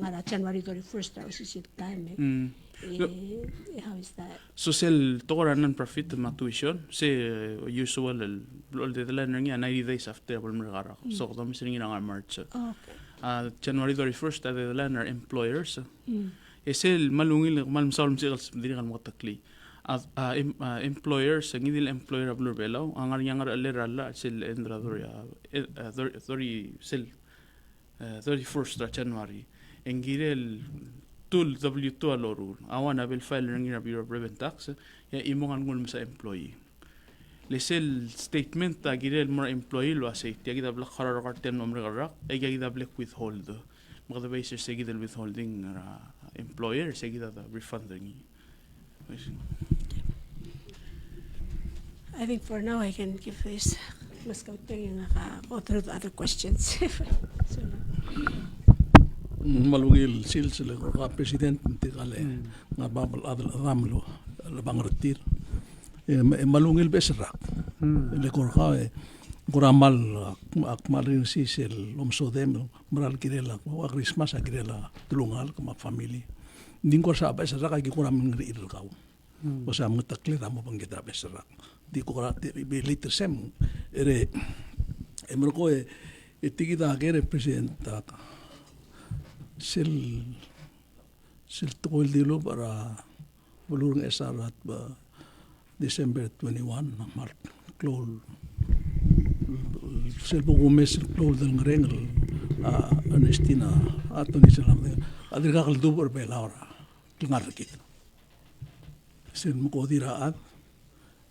ngara January 31st or is it time how is that so sel tora non profit ma tuition say usual the deadline ngi 90 days after bol mrigara so the missing in March January 31st the deadline are employers sel malungil mal msal msigal diri kan motakli employers ngi dil employer ablo belaw angar yangar alera la sel endra doria 30 sel 31st January engirel tul W2 alorul awana bil file ngira Bureau of Revenue Tax ya imongan ngul sa employee lesel statement ta girel more employee lo asay ya gida black qarar qarten number garak ay gida black withhold magda basis sa gida withholding employer sa gida refunding I think for now I can give this mas kauting other questions so malungil silsile ko president tikale nga babal adal ramlo bangretir malungil besrak le korka koramal akmalin sisel umsodem moral kirela ko Christmas kirela tulungal ko family din ko sa besrak ay ko ramin ngir kaw o sa mga taklir mo bang kita besrak di ko ra later sem ere emro ko itigida kere president sil tukol dilo para bulurang esarat ba December 21 Mark close sil bugumes close del rengel Ernestina atoni salam adir ka kaldu por belaura tingar kit sil mo ko diraat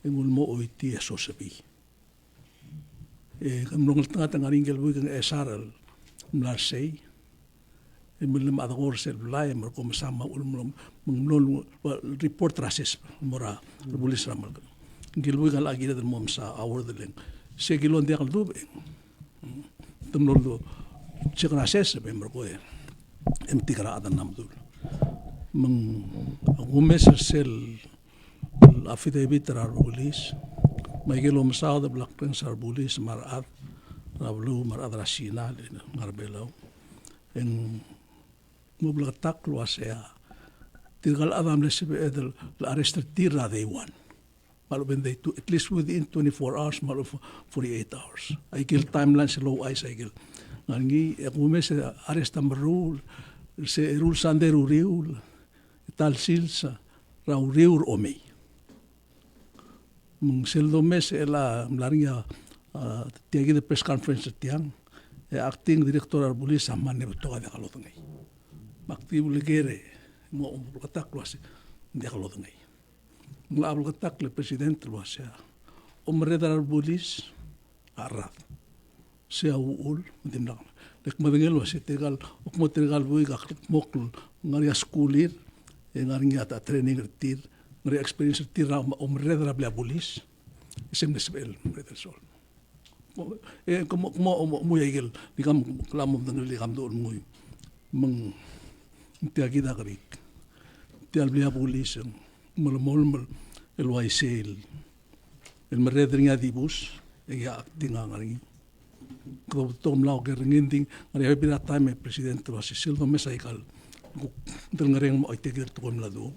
engul mo oiti eso sabi kamrong tanga ringel bu kang esaral mlasei Milim adagor sel blay mer kom sama ulmlom menglol report rasis mora bulis ramal gilbu gal agida del mom sa awur del se gilon de gal dub tumlol do chikrases be mer ko emtikra adan namdul meng gumes sel affidavit rar bulis magilom sa de black prince ar bulis marat rablu marad rasina ngarbelo en moblatak lo asea tirgal adam le sebe edel la arrestar tira de wan Malo when they at least within 24 hours, malo 48 hours. I kill timeline sa low ice, I kill. Ngangi, kume sa arresta marul, sa rule sande ruriul, tal silsa, rauriur omei. Mung seldo mes ela mlaringa tiagi de press conference tiang, acting director arbuli sama ne beto ada kalau tengai. Bakti bulegere mo katak luas dia kalau tengai. Mula katak le president luas ya. Omredar arbulis arat. Sia uul mending nak. Lek madengel luas tegal ok mo tegal bui gak mokul ngaria skulir ngaria ta training retir ngaria experience retir omredar abla bulis. Isem desbel omredar sol. Como muy agil, digamos, clamo de ligam do muy mang te aquí da grik. Te albia pulis mol el waisel. El meredringa dibus ya tinga ngari. Ko tom lao ke ringinding ngari pira time president was sildo mesa ikal. Del ngareng mo ite gir to kom la do.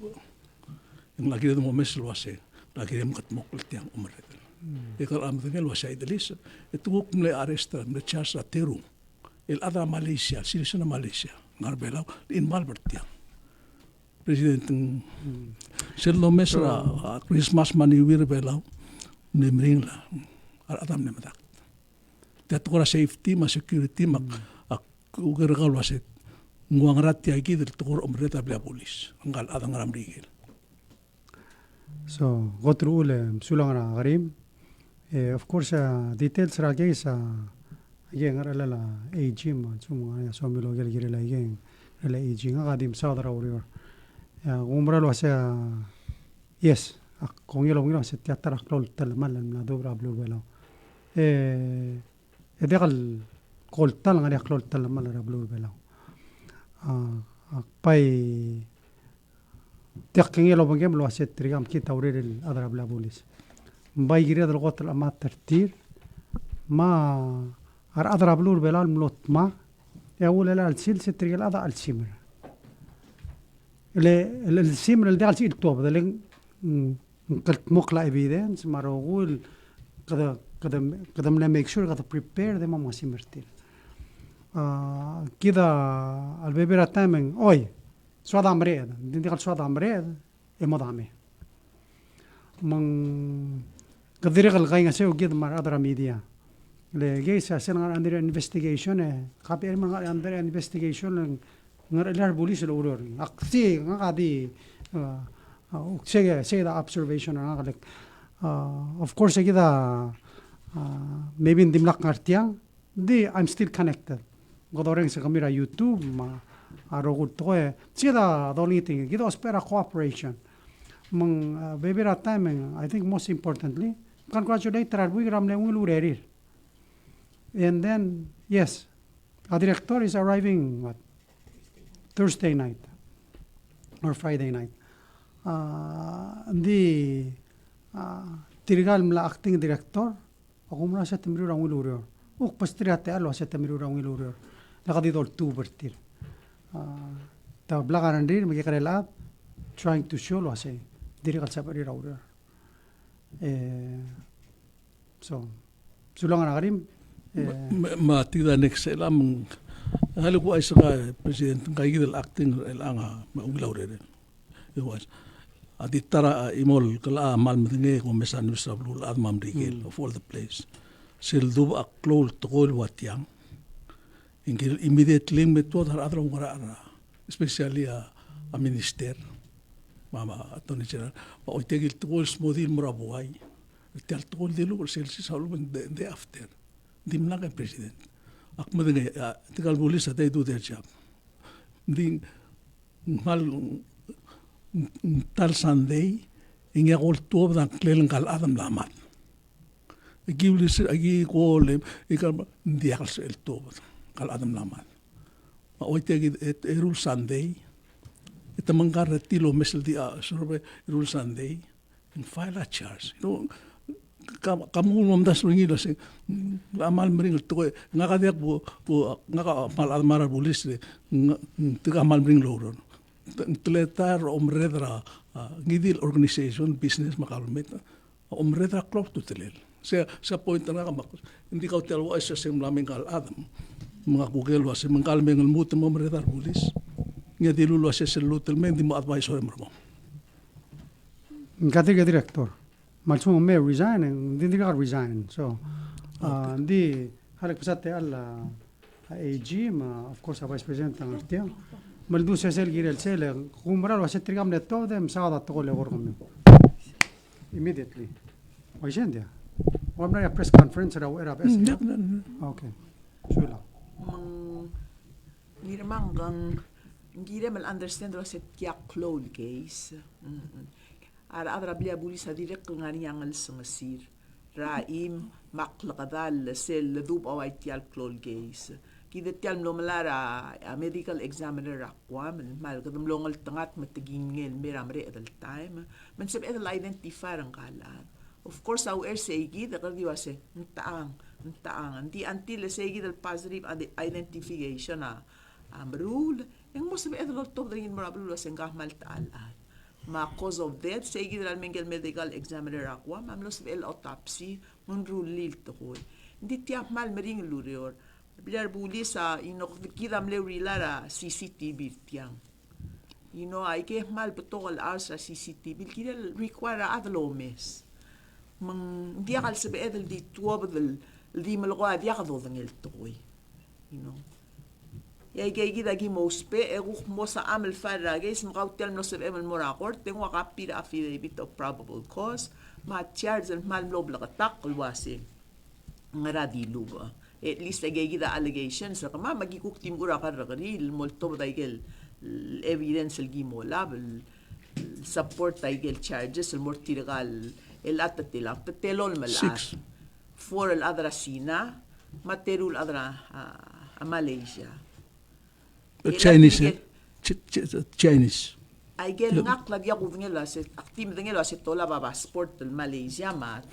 Ang lagi do mo mes lo ase. Lagi dem kat mokul tiang umredel. Ekal am tengel was ay delis. Itu mle arresta mle charge teru. El ada Malaysia, silisana Malaysia. Ngarbelaw in Malbert tiang. President sildo mes ra Christmas mani wir belaw. Nemring la. Adam nemadak. Teatukura safety ma security mak ugergal wasit. Nguang rati ay kidir tukur omreta bela polis. Anggal adang ram rigil. So, go through sulang na karim. Of course, details ra kay sa igen ngarala AG man sumanga so milo gel gel igen la AG nga kadim sa dara urior. Umralo sa yes, kung yelo ngiro sa teatro klol talman na dobra blu belo. Edekal kol tal nga klol talman la blu belo. Pay تقين يلو بنجم لو أسيت تريام كي تورير الأضرب لابوليس مباي جريد الغوت الأمات ترتير ما أضرب لور بلال ملوت ما يقول لا السيل ستري الأضع السيمر السيمر اللي دال سيل توب ذلك قلت مقلع إيفيدنس ما رغول قدم لا ميك شور قد بريبير ذي ما سيمرتين كذا البيبيرا تامن أوي سواد عمريد دي قال سواد عمريد مضامي من قدريق الغاية سيو جد مر أدرى ميديا لجيس أصلا عندنا انفستيجيشن قبل ما عندنا انفستيجيشن نر البوليس الأوروري أكثي قاعدي say the observation أنا قالك of course كده maybe ندملك نرتيا دي I'm still connected قدرين سكميرا يوتيوب ما arogul toye sida the only thing gido spera cooperation mang baby rat time I think most importantly congratulate we gram le urerir and then yes a director is arriving what Thursday night or Friday night the tirigal mla acting director akumra sa temiru rang urerir uk pastriate alo sa temiru rang urerir nakadidol tubertir ta belakangan diri magi karela trying to show lo say diri kal sabari raura so sulang na karim ma tida next elam halu ko ay saka president kay gidal acting elanga ma uglaure it was aditara imol kala mal mtinge ko mesan usablu ad mam rigel of all the place sil dub aklol tol watiang ingil immediate link med tot har adra ngara especially a minister mama attorney general pa oitegil tol smodil murabuai tel tol delu selsi salu de after dimna ka president akmadenge tikal police they do their job ding mal tal sunday inga gol tob dan klelen kal adam lamat giulis agi gol ikal diaks el tob kal adam laman ma oitegi erul sunday ita manggar retilo mesel dia sorbe erul sunday in file a charge kamu momdas ringi lase amal mering to ngaka dia bu ngaka mal almara bulis tiga amal mering loron tletar omredra ngidil organization business makalmet Umreda klop tutelil. Sa point na nga hindi ka telwa sa laming kal adam. Mga kugelo sa mga kalmeng almut mo umreda bulis. Nga dilulu sa lutel men di mo advice ho mo. Katiga director. Malsum may resign, hindi ka resign. So, hindi halak pasate alla AG, ma of course vice president ang artiya. Maldu sa sel girel sel, kumara wa setrigam netto dem saada to le gorgom. Immediately. Wajin dia. Wala na press conference raw era bes. Okay. Sula. Ngire mal understand ro set kya clone case. Ara adra blia bulisa direk ngani angal sungasir. Raim maklaqadal sel dub awai tial clone case. Kida tial mlomalara a medical examiner akwam mal kadam longal tangat matigingel meramre at time. Man sab edal identify ang kalat. Of course, our segi the kadi wase ntaang anti until segi the positive identification rule yang mo sabi edal to rin marablo wase ngahmal taalat. Ma cause of death segi the mengel medical examiner akwa mamlo sabi el autopsy mun rule lil to ko. Hindi tiap mal mering lurior. Bilar buli sa kidam le rilara CCTV tiang. Ay ke mal betokal ars CCTV kira require adlomes. Dia kal sabi edel di tuwa badal di malwa dia ka dodang el toy ya gida gi mospe mo sa amel fara guys mo kautel no sabi emel mora court tengo kapira affidavit of probable cause ma charge and mal lob la tak wasi ngara di luba at least gida allegations ka ma magikuk tim gura ka ragil molto daigel evidence el gi mola support daigel charges el mortiragal el atatelak telol malas for el adra Sina materul adra a Malaysia Chinese ay gel ngak la dia guvngela se actim dengela se tola baba sport el Malaysia mat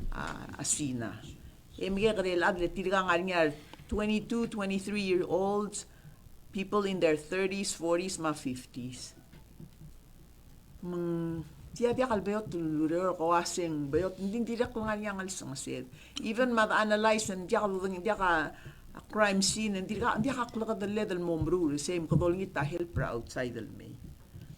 a Sina emigre el adre tirga ngarnya 22 23-year-olds people in their 30s 40s ma 50s dia kalbeot lureur kawasing beot hindi direk ko nga yang alsangasid even mad analyze and dia ka crime scene and dia ka klaka the level momru same kadol ngi ta help outside el may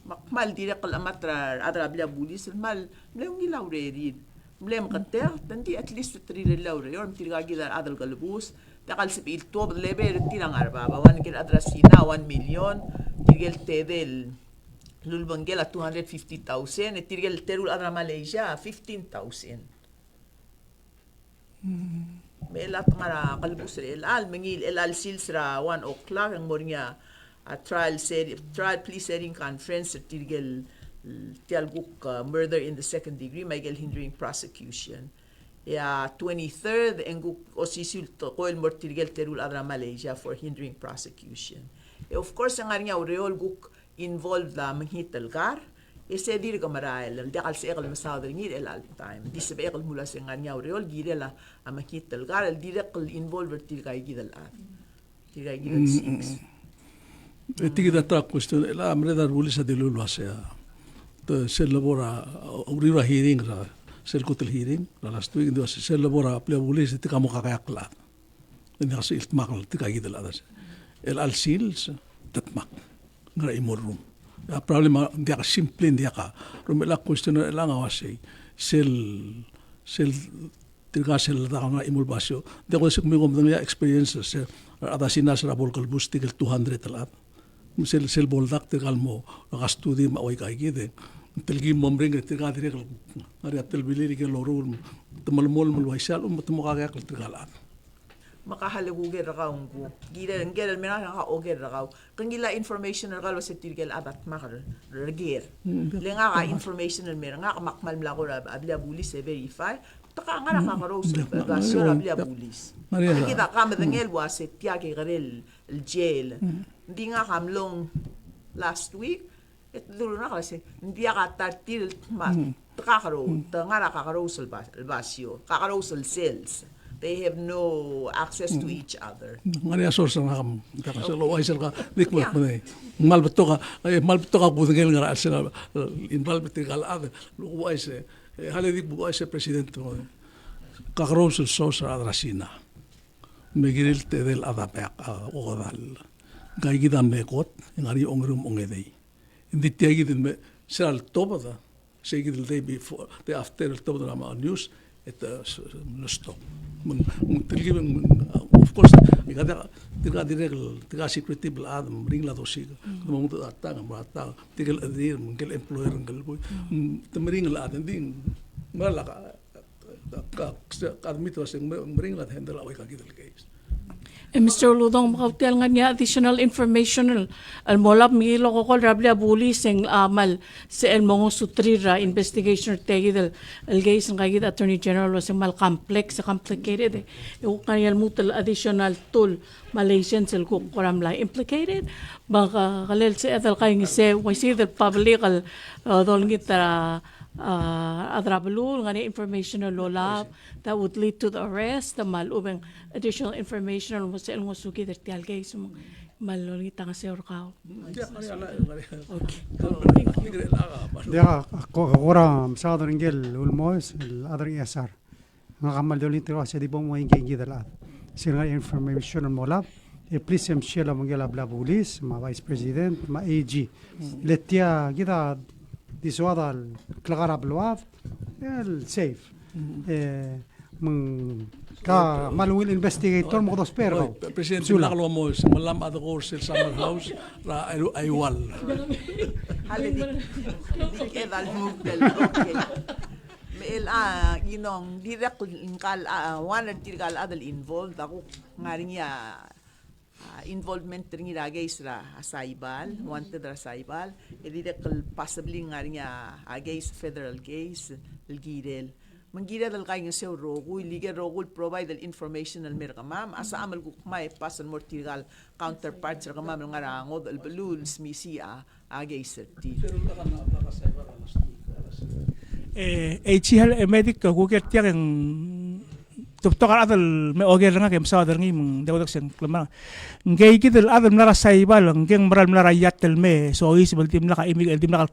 makmal direk kal amatra adra bla bulis mal mlem ngi laurerid mlem kater tanti at least 3 laure yor mtirga gidar adal galbus takal sibil tob leber tirang arba wan kil adra Sina 1 million tigel tedel Lulbanggela 250,000 et tirgel terul adra Malaysia 15,000 melat ngara kalbus el mengil el silsra 1 o'clock ang mornya a trial plea setting conference at tirgel tialguk murder in the second degree Michael hindering prosecution ya 23rd enguk osisul to koel mortirgel terul adra Malaysia for hindering prosecution of course ang nga reol guk involved la manghital gar ese dir gamarael di kal sekal masader ngir el al time di sebe ekal mula se nganya reol girela manghital gar el direct involved til kay gidal at til kay gidal 6 tigida ta question la amreda rulis sa dilulu asa to se labora uriwa hearing ra sel kotel hearing la last week ndo se labora ple bulis ti kamo kakayakla ni kasi iltmakal ti kay gidal adas el al sils tatmak ngara imorum a problema dia ka simple dia ka rumela question la nga wasi sel tiga sel da nga imul basyo de ko sik mi gom da experience se ada sinas ra bol kalbus tigel 200 talat sel boldak tigal mo ka studi ma oi kai gide telgi momring tiga dire ngari atel biliri ke lorul temal mol mul waisal temo ka ka tigalat makahalaguger rakaw ko gila ngel mena ka oger rakaw kangila information rakaw sa tirgel adat makar reger lenga ka information mera nga makmal mla ko abla bulis se verify taka nga nakakaros basyo abla bulis kita ka madengel was tiya ke garel el jail hindi nga kamlong last week et dulo na kasi hindi ka tartil ma takakaro nga nakakaros el basyo kakaros el cells. They have no access to each other. Ngani source nga kam ka sa lo waisel ka dikmat mo nei malbeto ka budengel ngara sel involved ti gal ad lo waise Halidik buko ay sa presidente mo. Kakaroon sa sosa adrasina. Megiril te del adapek ogadal. Gay gidan mekot, ngari ongrum ongedei. Hindi tiagi din me sal toba da. Say the day before, the after the toba da news at no stop. Of course, tiga direct, tiga security adam ring la dosi. Mo mo atang mo atang tiga adir mungkin employer ngel boy. Temering la adam din malaka kadmito sing mering la handle away ka gidel case. Mr. Ludong, makautel nga niya additional information al-molap milo ko kol rabli abuli sing amal sa el mongo sutrira investigation tegi del el-gays ng kagid Attorney General was mal complex, complicated. Yung kanyal mutal additional tool Malaysian sil kukuram la implicated. Baka kalil sa etal kayong ise, wasi del public al dolngit adrabalul nga ni information lola that would lead to the arrest the malubeng additional information mo sa elmo sugi der tialgay sum malolita nga sa orkaw. Dia kora masado ringel ulmos adring yasar nga kamal dolin tiro sa di bo mo ingay gidalat sila information mo lab e please share mo ngela bla police ma vice president ma AG letia gida di suadal klagara bload el safe ka maluwil investigator mo dos pero Presidente nakalo mo sa malam ada ko sa summer house ra aywal. Halidik edal mugdal. Okay. Mel ginong direct kal one or tirgal adal involved ako ngaring ya involvement ring ilagay sa asaybal, wanted asaybal, direct possibly ngaring ya against federal case, ilgirel. Mangira dal kayo sa rogo, iliga rogo provide the information al merka ma'am, asa amal kukmay pasan mortigal counterparts sa kamam ng arangod, al balul, smisi against ti. HCL medic kuket yang tukar adal me oger nga kem sa adal ngim daw dak sen klama ngey kidel adal nara saibal ngeng maral nara yatel me so is bal tim naka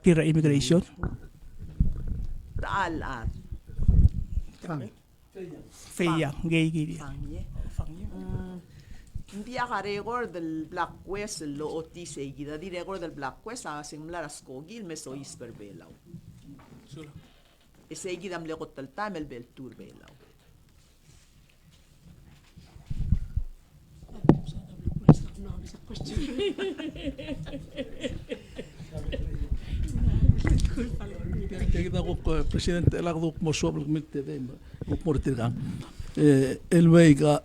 tira immigration Taal feya ngey gidi hindi ka record del Black West lo oti seguida di record del Black West similar as kogil me so is per belaw seguida am lekot tal tamel bel tour belaw. Kita ko presidente la ko mo sobremente de ko portirga el veiga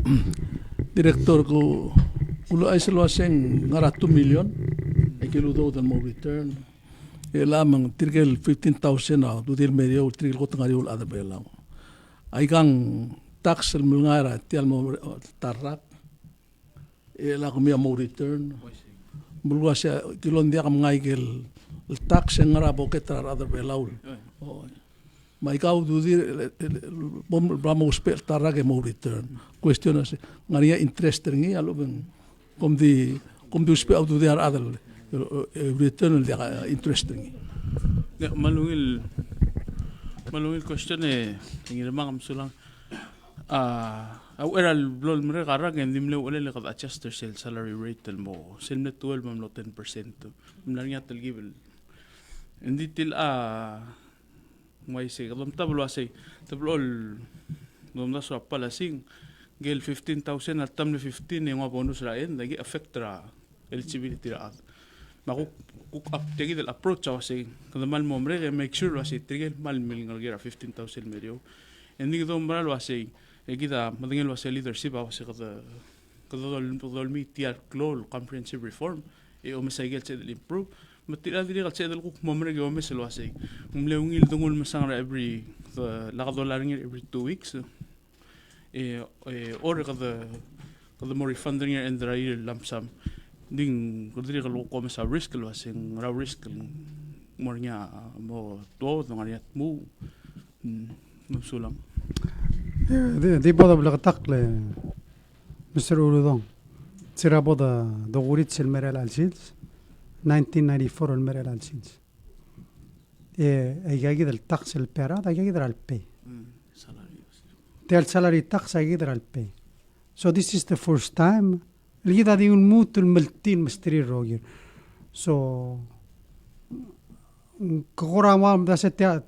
director ko ulo ay selo asen ngara 2 million e que ludo del mo return e lamang tirgel 15,000 na do dir medio tirgel ko tangari ul ada belang ay kang tax el ngara tial mo tarak e la ko mi mo return bulwa sa kilon dia kam ngaigel el tax en ngara boketra ada belaul mai kau do dir bom vamos per tarak e mo return cuestiones ngaria interest ngi alo ben kom di uspe auto dia ada return dia interesting. Malungil question tingin naman sulang awera lol mere karag endimle wala le kad adjust their salary rate mo silne 12 mamlo 10% mlanya talgibel hindi til may say kadam tablo asay tablol domda so pala sing gel 15,000 at tamle 15 yung bonus ra en lagi affect ra eligibility ra makuk up tegi del approach asay kada mal momre make sure asay trigel mal mil ngalgira 15,000 medio endi do mbral asay kita madingel asay leadership asay kada dol media clol comprehensive reform e o masagel sa improve matila dili kal sa dal kuk momre go meselo asay umleungil dungul masang ra every $1 every 2 weeks or kada mo refunding and the lump sum ding kudiri kalau ko sa risk lo sing raw risk mo nya mo to ngariat mo sulang di boda blaqtak le Mr. Uludong sira boda dogurit sel meral al sils 1994 al meral al sils ay gagid el tax el pera, ay gagid al pay. Tel salary tax ay gagid al pay. So this is the first time. Ligida di un mutul meltin misteri roger. So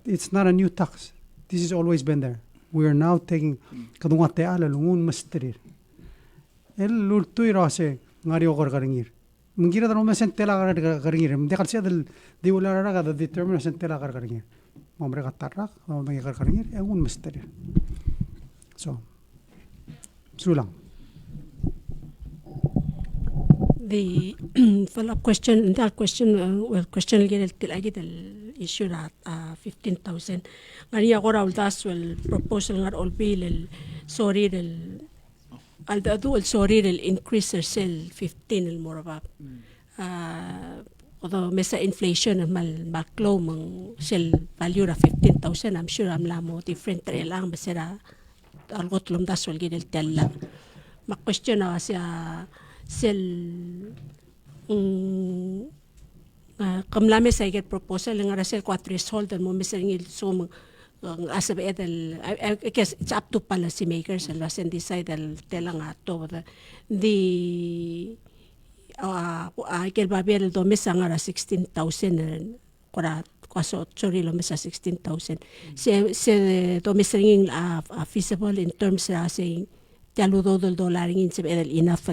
it's not a new tax. This has always been there. We are now taking kadunga te ala lungun misteri. El lultui rase ngari ogor garingir. Mengira da nome sentela garingir. Mendekal sia del di ulara raga da determina sentela garingir. Mombre gatarrak, mombre garingir, e un misteri. So sulang. The follow-up question, that question, question el issue at 15,000. Ngani agora uldas el proposal ngar all bill el sorry el sorry el increase el sell 15 el morabab. Although mesa inflation mal clo mang sell value ra 15,000, I'm sure am lamo different lang besera algot lum das el gidel tella. Ma question asya sel kamlame sa get proposal nga sel 4 threshold mo misingil so asab edel I guess it's up to policy makers and was decide el telang ato the kel babel do misanga 16,000 kora kwaso sorry lo misa 16,000 se do misingil feasible in terms of saying taludo del dollar in seb edel enough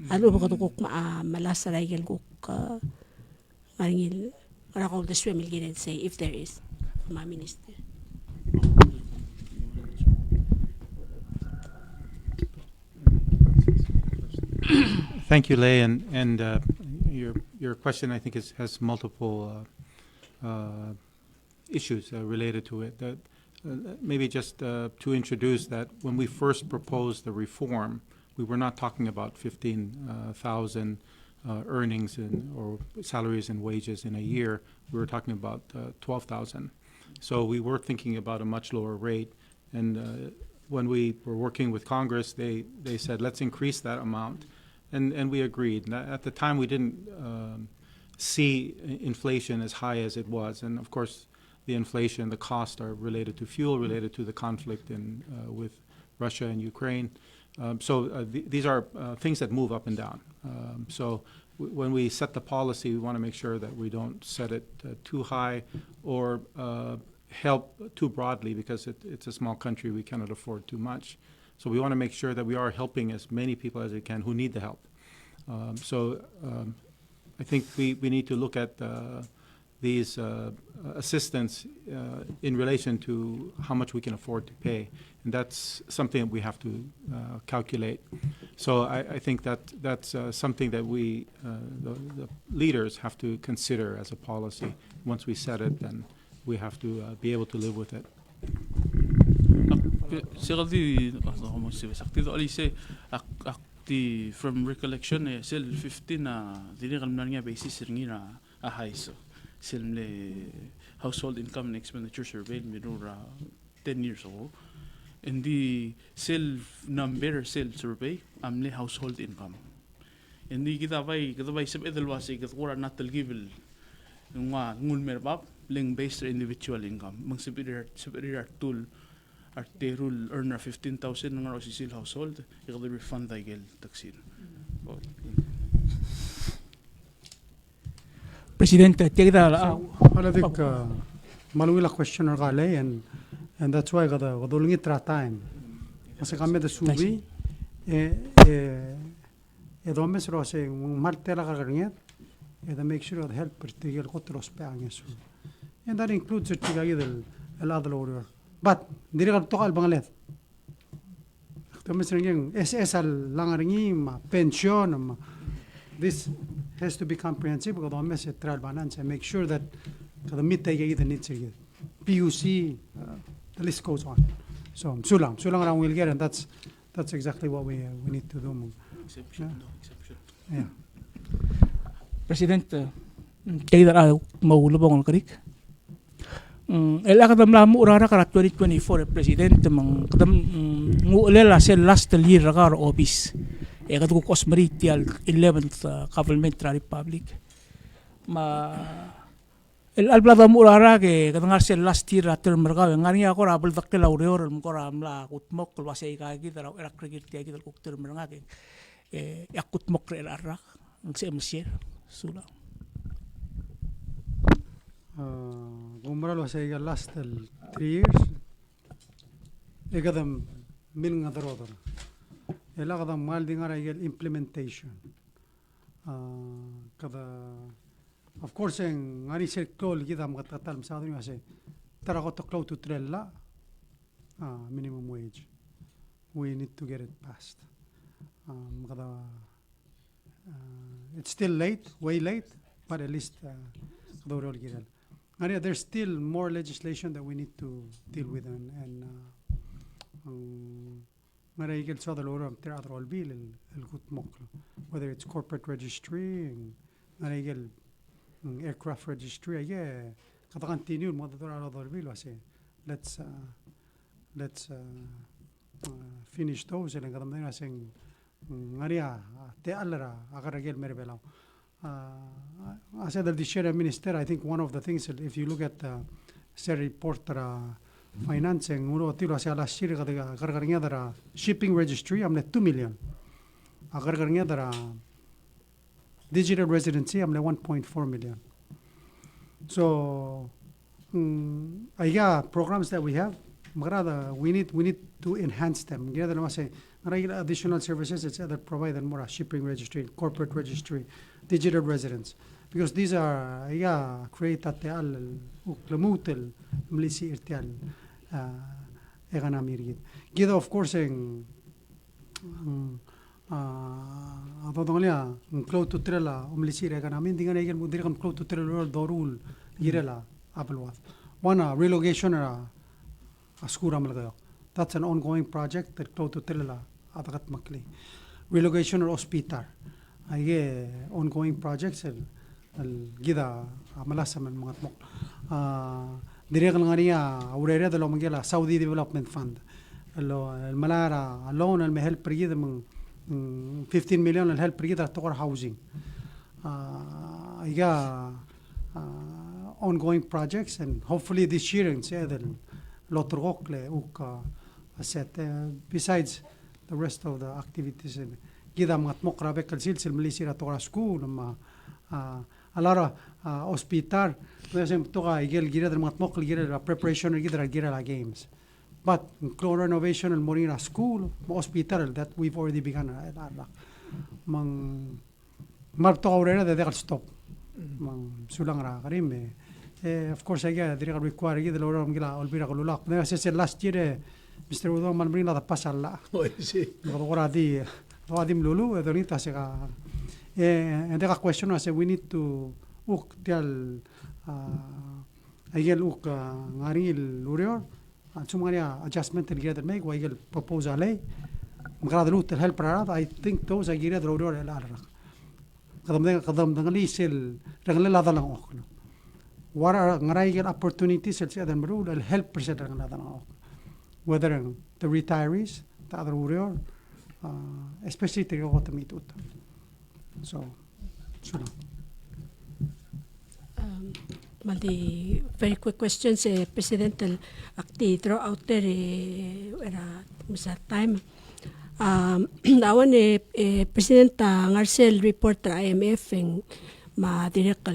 Alu ko kuk malasa raigel kuk maringil rakol the swim will say if there is ma minister. Thank you, Lei, and your question I think has multiple issues related to it. Maybe just to introduce that when we first proposed the reform, we were not talking about 15,000 earnings or salaries and wages in a year. We were talking about 12,000. So we were thinking about a much lower rate. And when we were working with Congress, they said, let's increase that amount. And we agreed. And at the time, we didn't see inflation as high as it was. And of course, the inflation, the costs are related to fuel, related to the conflict with Russia and Ukraine. These are things that move up and down. When we set the policy, we want to make sure that we don't set it too high or help too broadly because it's a small country. We cannot afford too much. So we want to make sure that we are helping as many people as we can who need the help. I think we need to look at these assistance in relation to how much we can afford to pay. And that's something that we have to calculate. So I think that's something that we, the leaders, have to consider as a policy. Once we set it, then we have to be able to live with it. From recollection, sel 15 dinigal na basis ringira ahaiso. Silmle household income and expenditure survey mirura 10 years ago. And the self number survey amle household income. And the kita bay sab edalwasi kitwara natal givel nga ngul merbab ling based individual income. Mang superior tool arte rule earner 15,000 nga rosil household ikada refund daigel taksin. Presidente, tiada Hala dik maluwi la question gale and that's why gada godolungi tra time. Kasi kami da subi domes rose martela kagaringet da make sure that help particular kotros peangesu. And that includes the tigagi del elad order. But diri kal tokal bangalet. Domes ringeng SS al langaringi ma pension ma this has to be comprehensive because the message trial balance and make sure that the meet the needs PUC the list goes on. So sulang around we'll get and that's exactly what we need to do. Exception. Yeah. Presidente, tiada maulubong karik. Kadam lamu urara kara 2024 Presidente mang kadam ngulela sel last year ragar office. Kat ko Cosmaritial 11th Government Republic. el alblada murara ke kadangar sel last year term mereka ngari ako ra bel dakkel aureor mo ko ramla kutmok ko wase ka gi dara era krigit ti gi ko term mereka ke yakut mok re arra ng se monsieur sula gumra lo say last 3 years egadam min ngadarodor ela gadam mal dingara implementation kada of course ngani sel klol kita magtatal masadri kasi tara ko to close to trella minimum wage we need to get it passed kada it's still late way late but at least there's still more legislation that we need to deal with and whether it's corporate registry aircraft registry kada continue mo let's finish those and kada may nasing ngaria te allara agaragel merbelaw as the Sheriff Minister, I think one of the things, if you look at the report financing, last year, shipping registry, I'm like 2 million. Digital residency, I'm like 1.4 million. So, programs that we have, we need to enhance them. Additional services, it's either provide more shipping registry, corporate registry, digital residence, because these are created uklemutel mlisi irtial eganamir gid of course adodonglia close to trela mlisi eganamin dingan egel mudirkan close to trela dorul girela apelwat one relocation askura malgayo. That's an ongoing project that close to trela atakat makli relocation or hospital ay ongoing projects gida amalasa man mga tmok direk ngania urere de lo mangela Saudi Development Fund lo malara alone al help prigida mang 15 million al help prigida to housing ongoing projects and hopefully this year in Sedel lotrok le uka set besides the rest of the activities and gida mga tmok rabe kalsil sil malisira to school ma alara hospital mesem to ka igel gira der mga tmok gira preparation gira la games but renovation and morina school hospital that we've already begun mang marto aurera de stop mang sulang ra karim of course aga dire require gida lo ram gila olbira ko lulak na se last year Mr. Udong man la pasalla ora di Adim Lulu, Donita Sega. And the question was we need to tell Igel Uk Naril Lurior, and Sumaria adjustment together make, Wigel proposal. Mgradlut help Rad, I think those are Gira Lurior and Lara. Kadam Dangali Sil, Regala Okno. What are Naraigel opportunities at Southern Rule and help President Ladan, whether the retirees, the other Lurior. Especially to go to meet with. So. Maldi very quick questions, President Akti throw out there era misa time. Awan President Ngarcel report IMF ng ma direct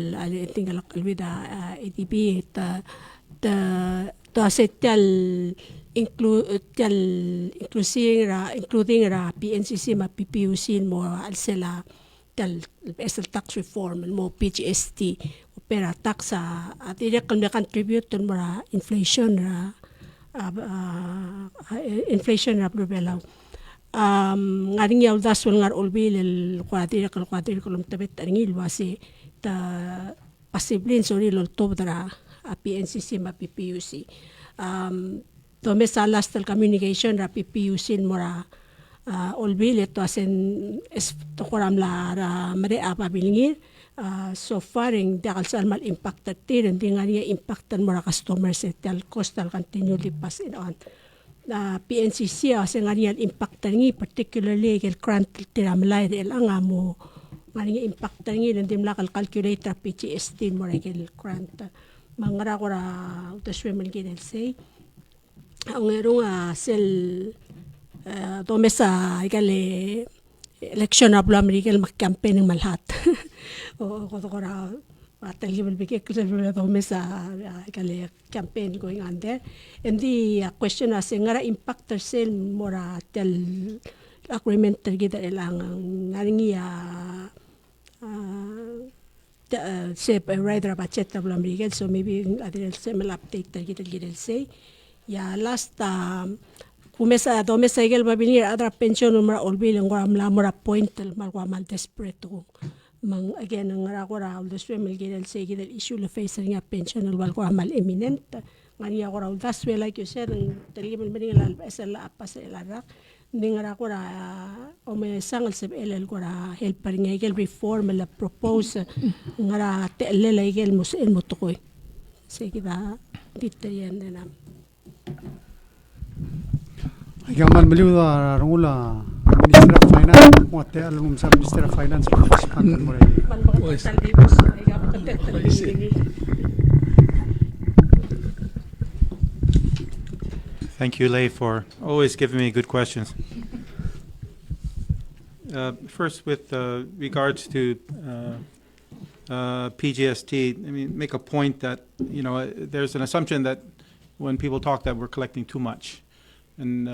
tinggal kalwida EDB ta setel including PNCC ma PPUC mo alsela tal tax reform mo PGST opera tax at direct na contribute to mara inflation problema ngaring yaw daswal ngar olbil kwadir kulum tabet angil wasi ta possibly sorry lol tobdra PNCC ma PPUC tome salas tal communication ra PPUC mora olbil ito asen to koram la mare apa bilingir so far ang dakal salmal impacted tin hindi nga niya impactan mora customers tal coastal continually pass in on PNCC asen nga niya impactan ni particularly kel grant tiramlay el anga mo ngani impact tangi ndim la calculator PGST mo regel grant mangara ko ra utaswemel gidel say ang erong sel domesa igale election ablo amerikel mak campaign ng malhat o ko ra atal gibel bike kusel domesa igale campaign going on there and the question as ngara impact sel mora tel agreement tergida ilang ngaringi shape rather about chat ablo amerikel so maybe adil semel update tergida gidel say last kumesa domesa igel babinir adra pension umra olbil ngora amla mora point mal kwa mal desperate ko mang again ngara ko ra the swim gel say gel issue le face nga pension wal ko amal eminent ngani ko ra that's way like you said tali men men la sala apas la ra ngara ko ra o me sangal se el ko ra helper ngel reform la propose ngara tele la igel mus el motokoy say kita diterian na Gaman beliau dah rangula Minister of Finance, muat alum sa Minister of Finance participant mo rin. Thank you, Lei, for always giving me good questions. First, with regards to PGST, I mean, make a point that, you know, there's an assumption that when people talk that we're collecting too much. And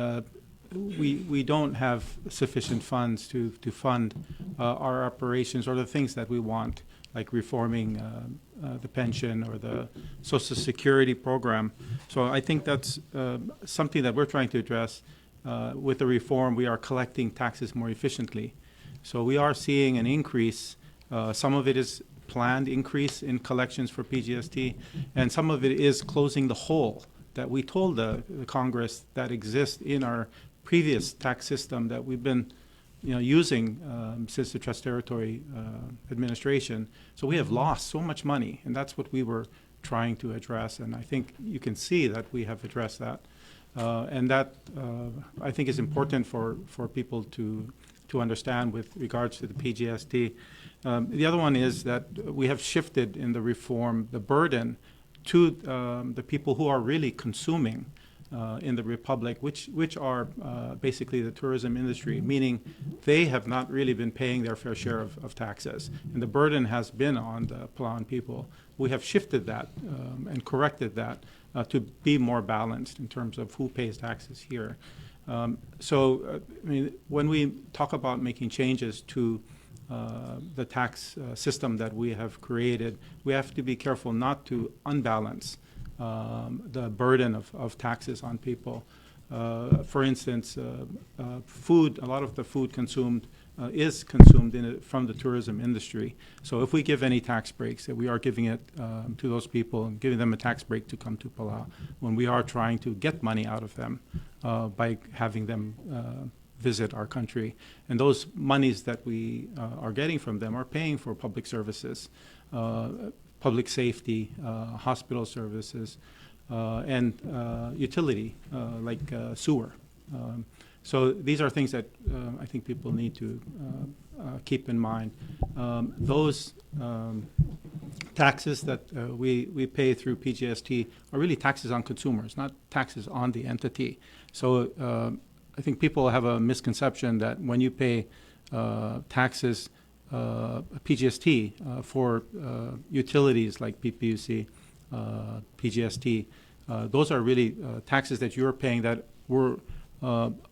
we don't have sufficient funds to fund our operations or the things that we want, like reforming the pension or the Social Security program. So I think that's something that we're trying to address. With the reform, we are collecting taxes more efficiently. So we are seeing an increase. Some of it is planned increase in collections for PGST, and some of it is closing the hole that we told the Congress that exists in our previous tax system that we've been, you know, using since the Trust Territory administration. So we have lost so much money, and that's what we were trying to address. And I think you can see that we have addressed that, and that I think is important for people to understand with regards to the PGST. The other one is that we have shifted in the reform the burden to the people who are really consuming in the Republic, which are basically the tourism industry, meaning they have not really been paying their fair share of taxes. And the burden has been on the Palauan people. We have shifted that and corrected that to be more balanced in terms of who pays taxes here. I mean, when we talk about making changes to the tax system that we have created, we have to be careful not to unbalance the burden of taxes on people. For instance, food, a lot of the food consumed is consumed from the tourism industry. So if we give any tax breaks, we are giving it to those people and giving them a tax break to come to Palau when we are trying to get money out of them by having them visit our country. And those monies that we are getting from them are paying for public services, public safety, hospital services, and utility like sewer. So these are things that I think people need to keep in mind. Those taxes that we pay through PGST are really taxes on consumers, not taxes on the entity. So I think people have a misconception that when you pay taxes, PGST for utilities like PPUC, PGST, those are really taxes that you're paying that were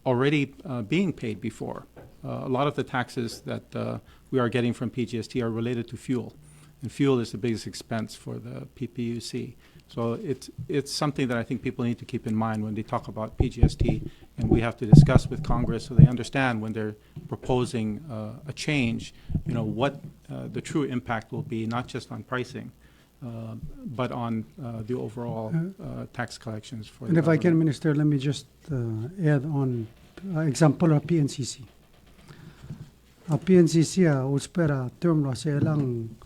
already being paid before. A lot of the taxes that we are getting from PGST are related to fuel, and fuel is the biggest expense for the PPUC. So it's something that I think people need to keep in mind when they talk about PGST, and we have to discuss with Congress so they understand when they're proposing a change, you know, what the true impact will be, not just on pricing, but on the overall tax collections for And the if I can, government. Minister, let me just add on example of PNCC. PNCC uspera term lo sa lang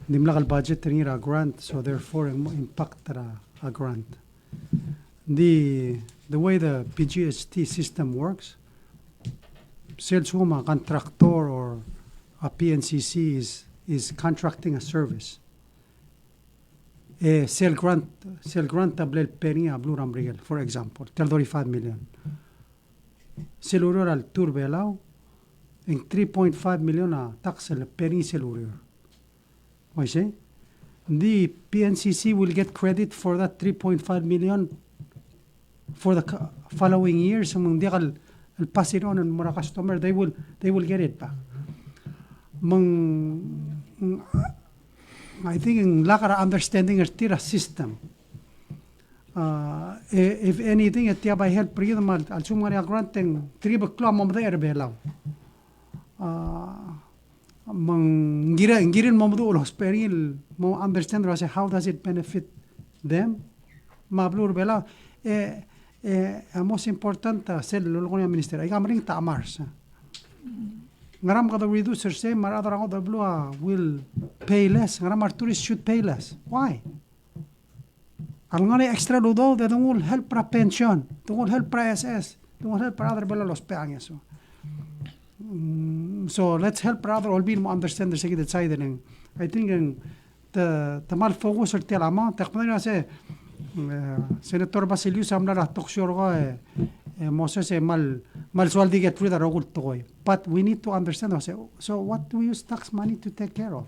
nimlakal budget ringira grant, so therefore impact a grant. The way the PGST system works, sales huma contractor or PNCC is contracting a service. Sell grant tablet penny a blue rambrigel, for example, 35 million. Cellular al tour belau, in 3.5 million a taxel penny cellular. I say, the PNCC will get credit for that 3.5 million for the following years. Among the pass it on and more customer, they will get it back. I think in lack of understanding a tira system. If anything, it by help freedom al sumari granting tribe club of the erbelaw. Ngirin momdo peril mo understand how does it benefit them? Mablur bela most important sel lulgonya minister ay kamring ta mars. Ngaram kada reducer say maradara the blue will pay less. Ngaram our tourists should pay less. Why? Ang ngani extra ludo they don't help para pension, don't help para SS, don't help para other bela los peangos. So let's help rather all be more understand the second side. And I think the mal focus or tell amount. Takpan say Senator Basilius amla talk sure Moses mal swaldi get rid of rogul toy. But we need to understand. So what do we use tax money to take care of?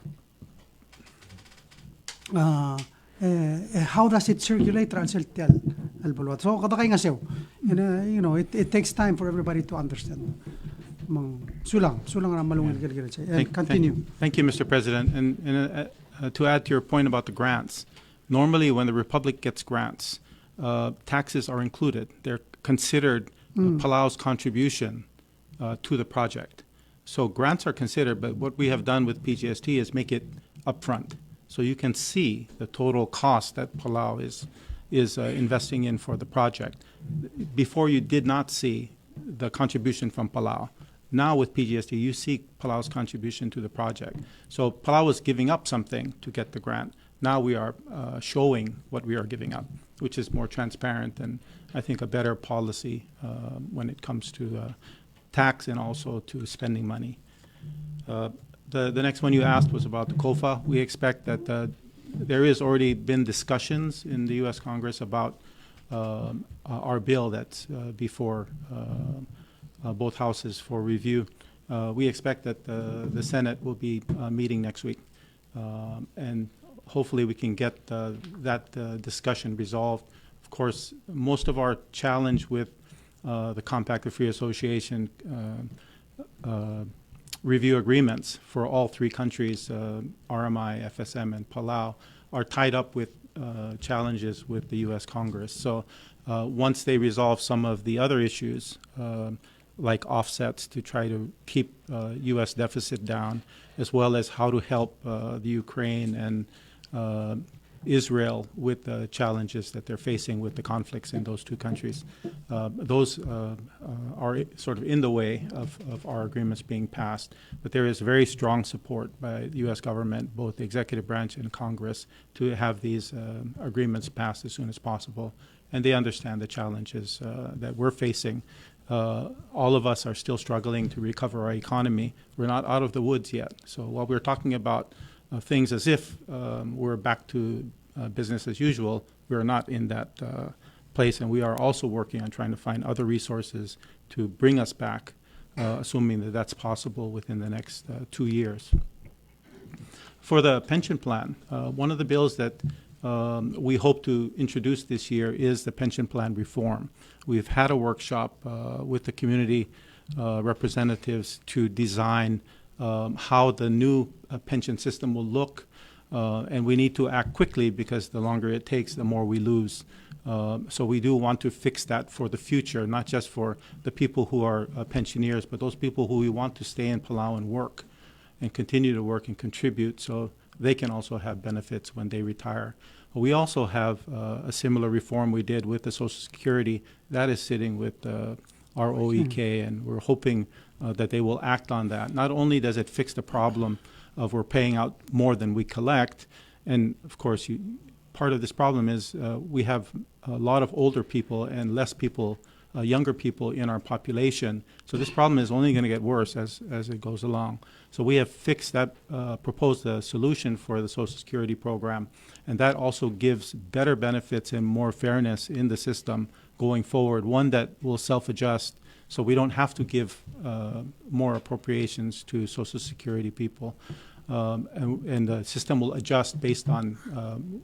How does it circulate? So it takes time for everybody to understand. Continue. Thank you, Mr. President. And to add to your point about the grants, normally when the Republic gets grants, taxes are included. They're considered Palau's contribution to the project. So grants are considered, but what we have done with PGST is make it upfront. So you can see the total cost that Palau is investing in for the project. Before you did not see the contribution from Palau. Now with PGST, you see Palau's contribution to the project. So Palau was giving up something to get the grant. Now we are showing what we are giving up, which is more transparent and I think a better policy when it comes to tax and also to spending money. The next one you asked was about the COFA. We expect that there is already been discussions in the U.S. Congress about our bill that's before both houses for review. We expect that the Senate will be meeting next week, and hopefully we can get that discussion resolved. Of course, most of our challenge with the Compact of Free Association review agreements for all three countries, RMI, FSM, and Palau, are tied up with challenges with the U.S. Congress. So once they resolve some of the other issues, like offsets to try to keep U.S. deficit down, as well as how to help the Ukraine and Israel with the challenges that they're facing with the conflicts in those two countries. Those are sort of in the way of our agreements being passed. But there is very strong support by the U.S. government, both the executive branch and Congress, to have these agreements passed as soon as possible. And they understand the challenges that we're facing. All of us are still struggling to recover our economy. We're not out of the woods yet. So while we're talking about things as if we're back to business as usual, we're not in that place. And we are also working on trying to find other resources to bring us back, assuming that that's possible within the next 2 years. For the pension plan, one of the bills that we hope to introduce this year is the pension plan reform. We've had a workshop with the community representatives to design how the new pension system will look, and we need to act quickly because the longer it takes, the more we lose. So we do want to fix that for the future, not just for the people who are pensioners, but those people who we want to stay in Palau and work and continue to work and contribute so they can also have benefits when they retire. We also have a similar reform we did with the Social Security. That is sitting with our OEK, and we're hoping that they will act on that. Not only does it fix the problem of we're paying out more than we collect, and of course part of this problem is we have a lot of older people and less people younger people in our population. So this problem is only going to get worse as it goes along. So we have fixed that, proposed a solution for the Social Security program, and that also gives better benefits and more fairness in the system going forward, one that will self-adjust so we don't have to give more appropriations to Social Security people. And the system will adjust based on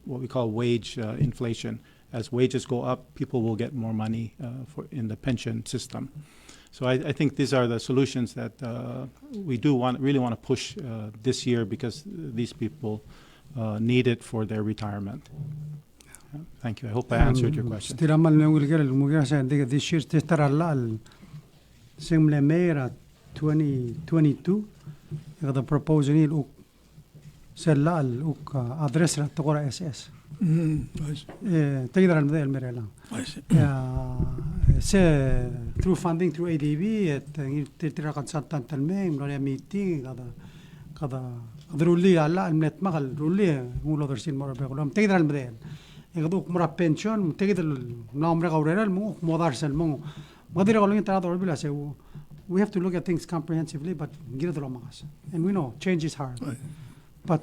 what we call wage inflation. As wages go up, people will get more money in the pension system. So I think these are the solutions that we do really want to push this year because these people need it for their retirement. Thank you. I hope I answered your question. This year, Simle Mera 2022, the proposal is sella address la tokora SS. تقدر المدير المريلا. through funding through ADB ترى قد سنتان تلمي من ميتين هذا رولي على المت مغل رولي مو لو درسين مرة بيقولهم تقدر المدير. يقدوك مرة بنشون تقدر نام رغوريرا مو مدارس المو ما أدري أقولين ترى دور بلا سو. We have to look at things comprehensively, but get the lomas. And we know change is hard. But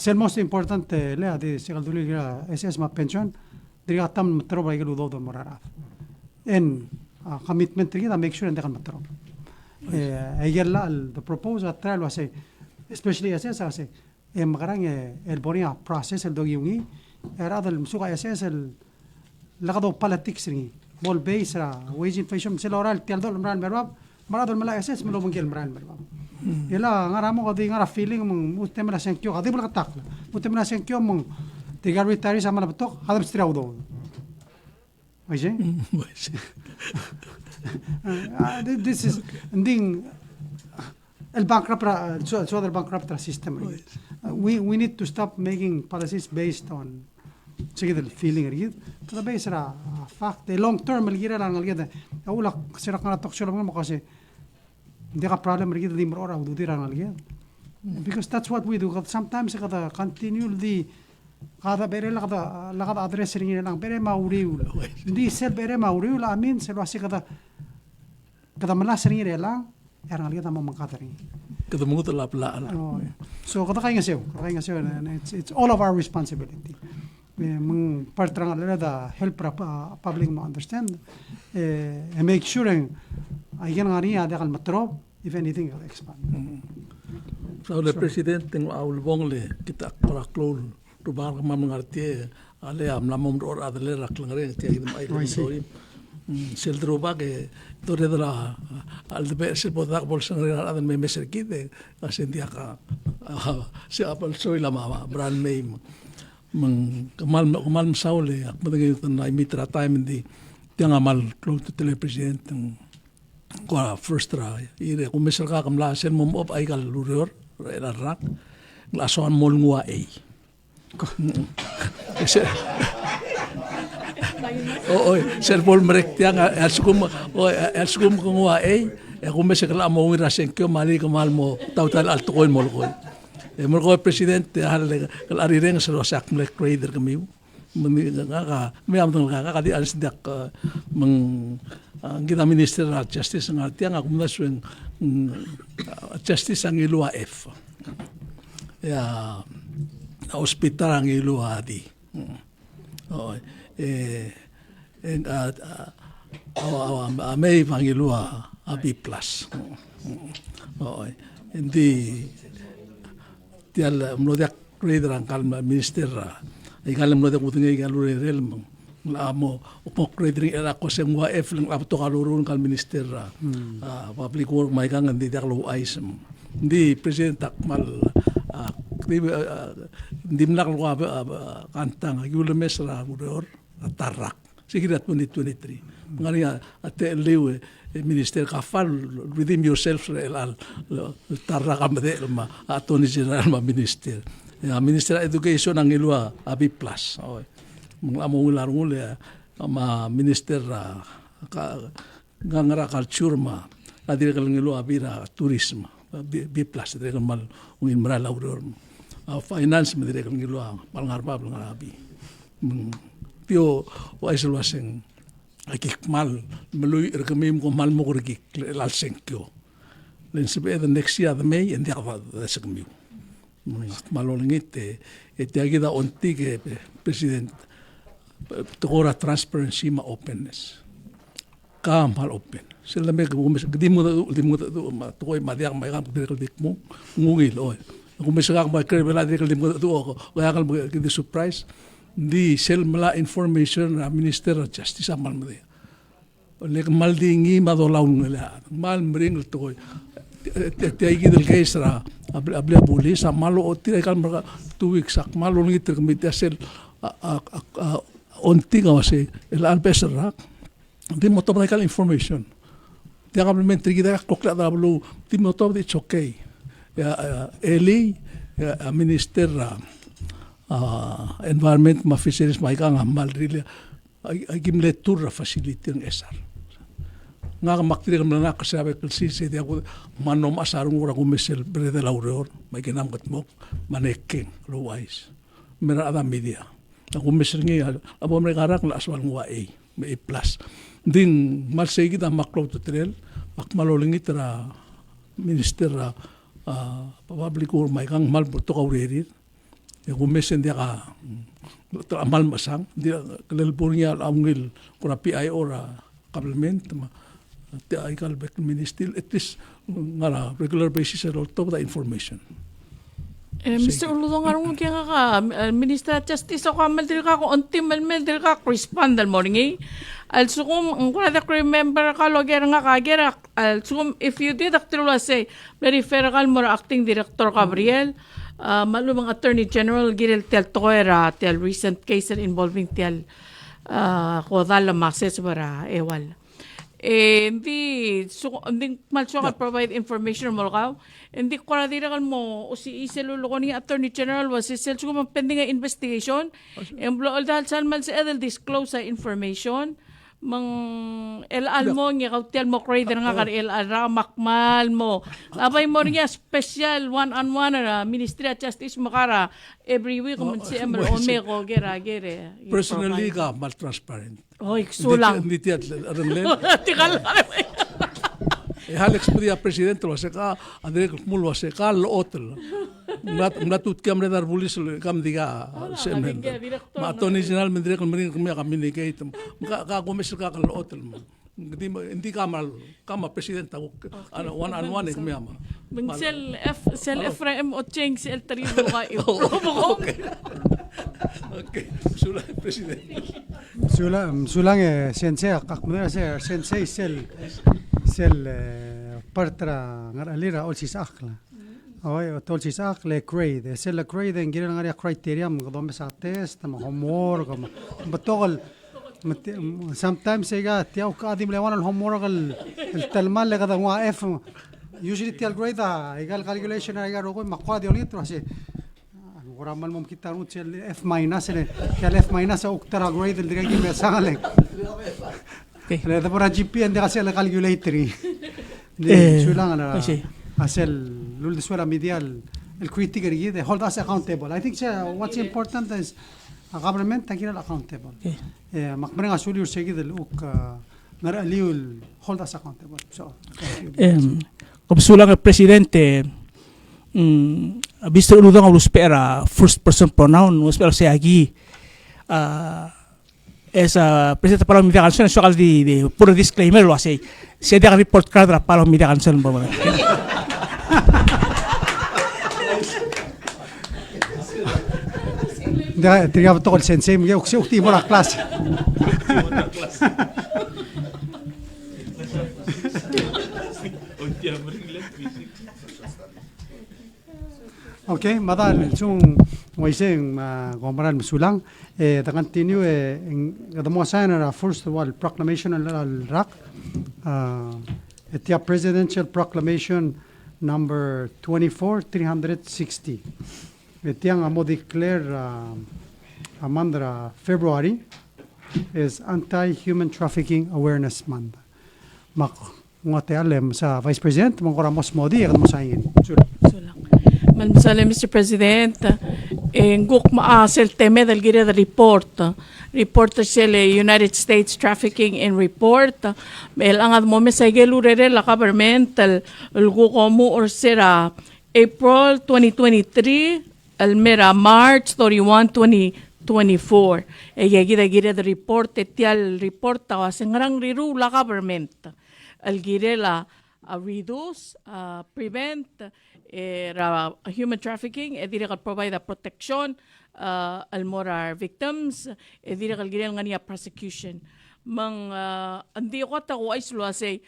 the most important le the secretary SS ma pension diriga tam matroba igelu do moraraf. And commitment diriga make sure and dekan matrob. The proposal trial was especially SS was magarang el bonia process el dogiungi era del suga SS el lagado politics ringi bol base ra wage inflation sel oral tialdol mran merbab marado el mala SS melo mungil mran merbab. Ela ngaramo ko di ngara feeling mong mutemela senkyo adi bula takla mutemela senkyo mong tigar retire sa mala batok hadam strau do oje this is ending el bankrupt so the bankrupt system we need to stop making policies based on sige the feeling rigid kada base ra fact the long term ligira lang ligida awula sira kana toksyo mo kasi hindi ka problem rigid di mo ora udira lang ligid because that's what we do sometimes kada continually kada bere la kada address ringin lang bere mauriu hindi sel bere mauriu la amin sel wasi kada malas ringin lang erang ligid mo mangkata ring kada mo to lapla so kada kay ngasew and it's all of our responsibility mung partrang ala da help public mo understand and make sure ay yan ngari ada kal matrob if anything will expand so the president ng aulbong le kita para klol rubar ma mangartie ale am lamom or adle raklang re ti idem ay story sel droba ke tore dra al de se podak bolsang re adan me meser kite asendia ka se apal soy la mama brand name mang kamal saule ak madagay na mitra time di tiang amal close to tele president ko first try ire ko mesel ka kamla sen mom op ay kal lurior ra rak glason mol ngwa ay ser pol merek tiang askum ko ngwa ay ko mesel ka mo ira sen ko mali kamal mo tawtal alto ko mol ko mo ko presidente hal kal arireng sa sak mlek trader kami nga may am tong ka di alis dak mang kita minister of justice ng tiang ako muna suweng justice ang ilua F ya hospital ang ilua di may ang ilua B plus hindi tial mlodak trader ang kalma minister ay kalam mlodak uting ay kalure relm mo upok trader era ko sem wa F lang apto kalurun kal minister public work may kang hindi daklo ism hindi president takmal hindi mnak lo kantang yulemes ra gudor tarak sigirat 2023 ngani ate lewe minister kafal redeem yourself al tarak amde ma attorney general ma minister minister education ang ilua abi plus mga among larong ma minister ngangara culture ma adire kal ilua abira tourism B plus dire mal ungin mara lauror finance ma dire kal ilua palngar pa palngar abi pio wa isolwaseng mal meluy kami mo mal mo rigi lal senkyo len sebe the next year the May and the other the sekmi malolingit te agida onti ke president tokora transparency ma openness ka mal open sila me kumis di mo ma toy ma diak ma kam direk dik mo ngungil oy kumis ka ma krebela direk dik mo to kaya kal di surprise di sel mala information na Minister of Justice amal mo de lek mal dingi madolaw ngala mal mring to te igi del case ra abla pulis malo o tira kal 2 weeks ak malo ngi ter komite sel onti nga wase el albesar rak di mo to kal information dia kablemente kita kokla da blu di mo to it's okay eli minister environment ma fisheries ma ikang mal really ay gimle tour facility ng SR nga maktire kam na kasabe kelsi se dia ko manom asarung ora kumesel brede laureur may kinam katmok maneking lowise mera ada media ako mesel ngi abo me karak la aswal ngwa A may plus din mal se kita maklo to trail makmalolingi tra minister public or may kang mal to ka urerit ako mesel dia ka amal masang dia kelelpurnya amngil kuna PIO ra kablement te ay kalbek minister at least ngara regular basis at all to the information. Mr. Uludong arong kaya ka Minister of Justice ako amal dil ka ko onti mal dil ka respond dal morning also kung ang kuna da remember ka logger nga kagera also if you did actually say refer ka mo acting director Gabriel malumang Attorney General girel tel toera tel recent case involving tel kodala mases para ewal hindi malso ka provide information mo ka hindi ko na dira mo si iselulo ko ni Attorney General was isel so pending investigation emplo dahil saan man sa edel disclose sa information mang el mo nga kautel mo crader nga kar el ra makmal mo abay mo nga special one-on-one na Ministry of Justice makara every week kung si Emil Ome ko gere Personally ka mal transparent. Oy, sulang. Hindi tiyan aranlen. Tikal Alex Maria presidente wase ka adrek mul wase ka lotel. Mlatut kam redar bulis kam diga semen. Ma Attorney General mendrek mendrek kami communicate. Ka gomes ka lotel mo. Hindi kama presidente ako one-on-one kami ama. Bang sel Efraim Ocheng sel Taribo ka Okay. Sulang presidente. Sulang sensei akmera sensei sel partra ngaralira olsis akla oy olsis akle grade sel grade ngir ngaria criteria mgdom sa test ma homework ma batogol sometimes ega tiaw qadim lewan al homework al talmal le qada wa f usually tial grade egal calculation ega rogo maqadi olitro ase ورامل ممكن تانوت اف ماينس اللي اف ماينس او ترى جريد اللي جاي بيسالك هذا برا جي بي عندك اسئله كالكوليتري شو لا انا اسال لول سوره ميديال الكريتيكال جديد hold us accountable I think what's important is a government تكير accountable مقبرين اسولي وسيجد الاوك نرى ليو hold us accountable so como sulang el presidente Mr. Uludong ang luspera first person pronoun luspera si agi esa presidente para media canción so di puro disclaimer lo hace si dia report card para media canción bo da tinggal tokol sensei mo uksi ukti mo la clase Okay, madal chung waiseng gomaran musulang the continue the mo sign first of all proclamation al rak etia presidential proclamation number 24,360 etiang amo declare amandra February is anti-human trafficking awareness month mak ngote alem sa vice president mong koramos modi mo sa ingin Mr. President, nguk sel teme del gire the report sel United States Trafficking in Report el angad mo mesagel urere la government el gukomu or sera April 2023 el mera March 31 2024 gire the report etial report ta sengrang riru la government el gire la reduce, prevent human trafficking, dire kal provide a protection al morar victims, dire kal gire ngania prosecution. Mang andi ko ta ko islo say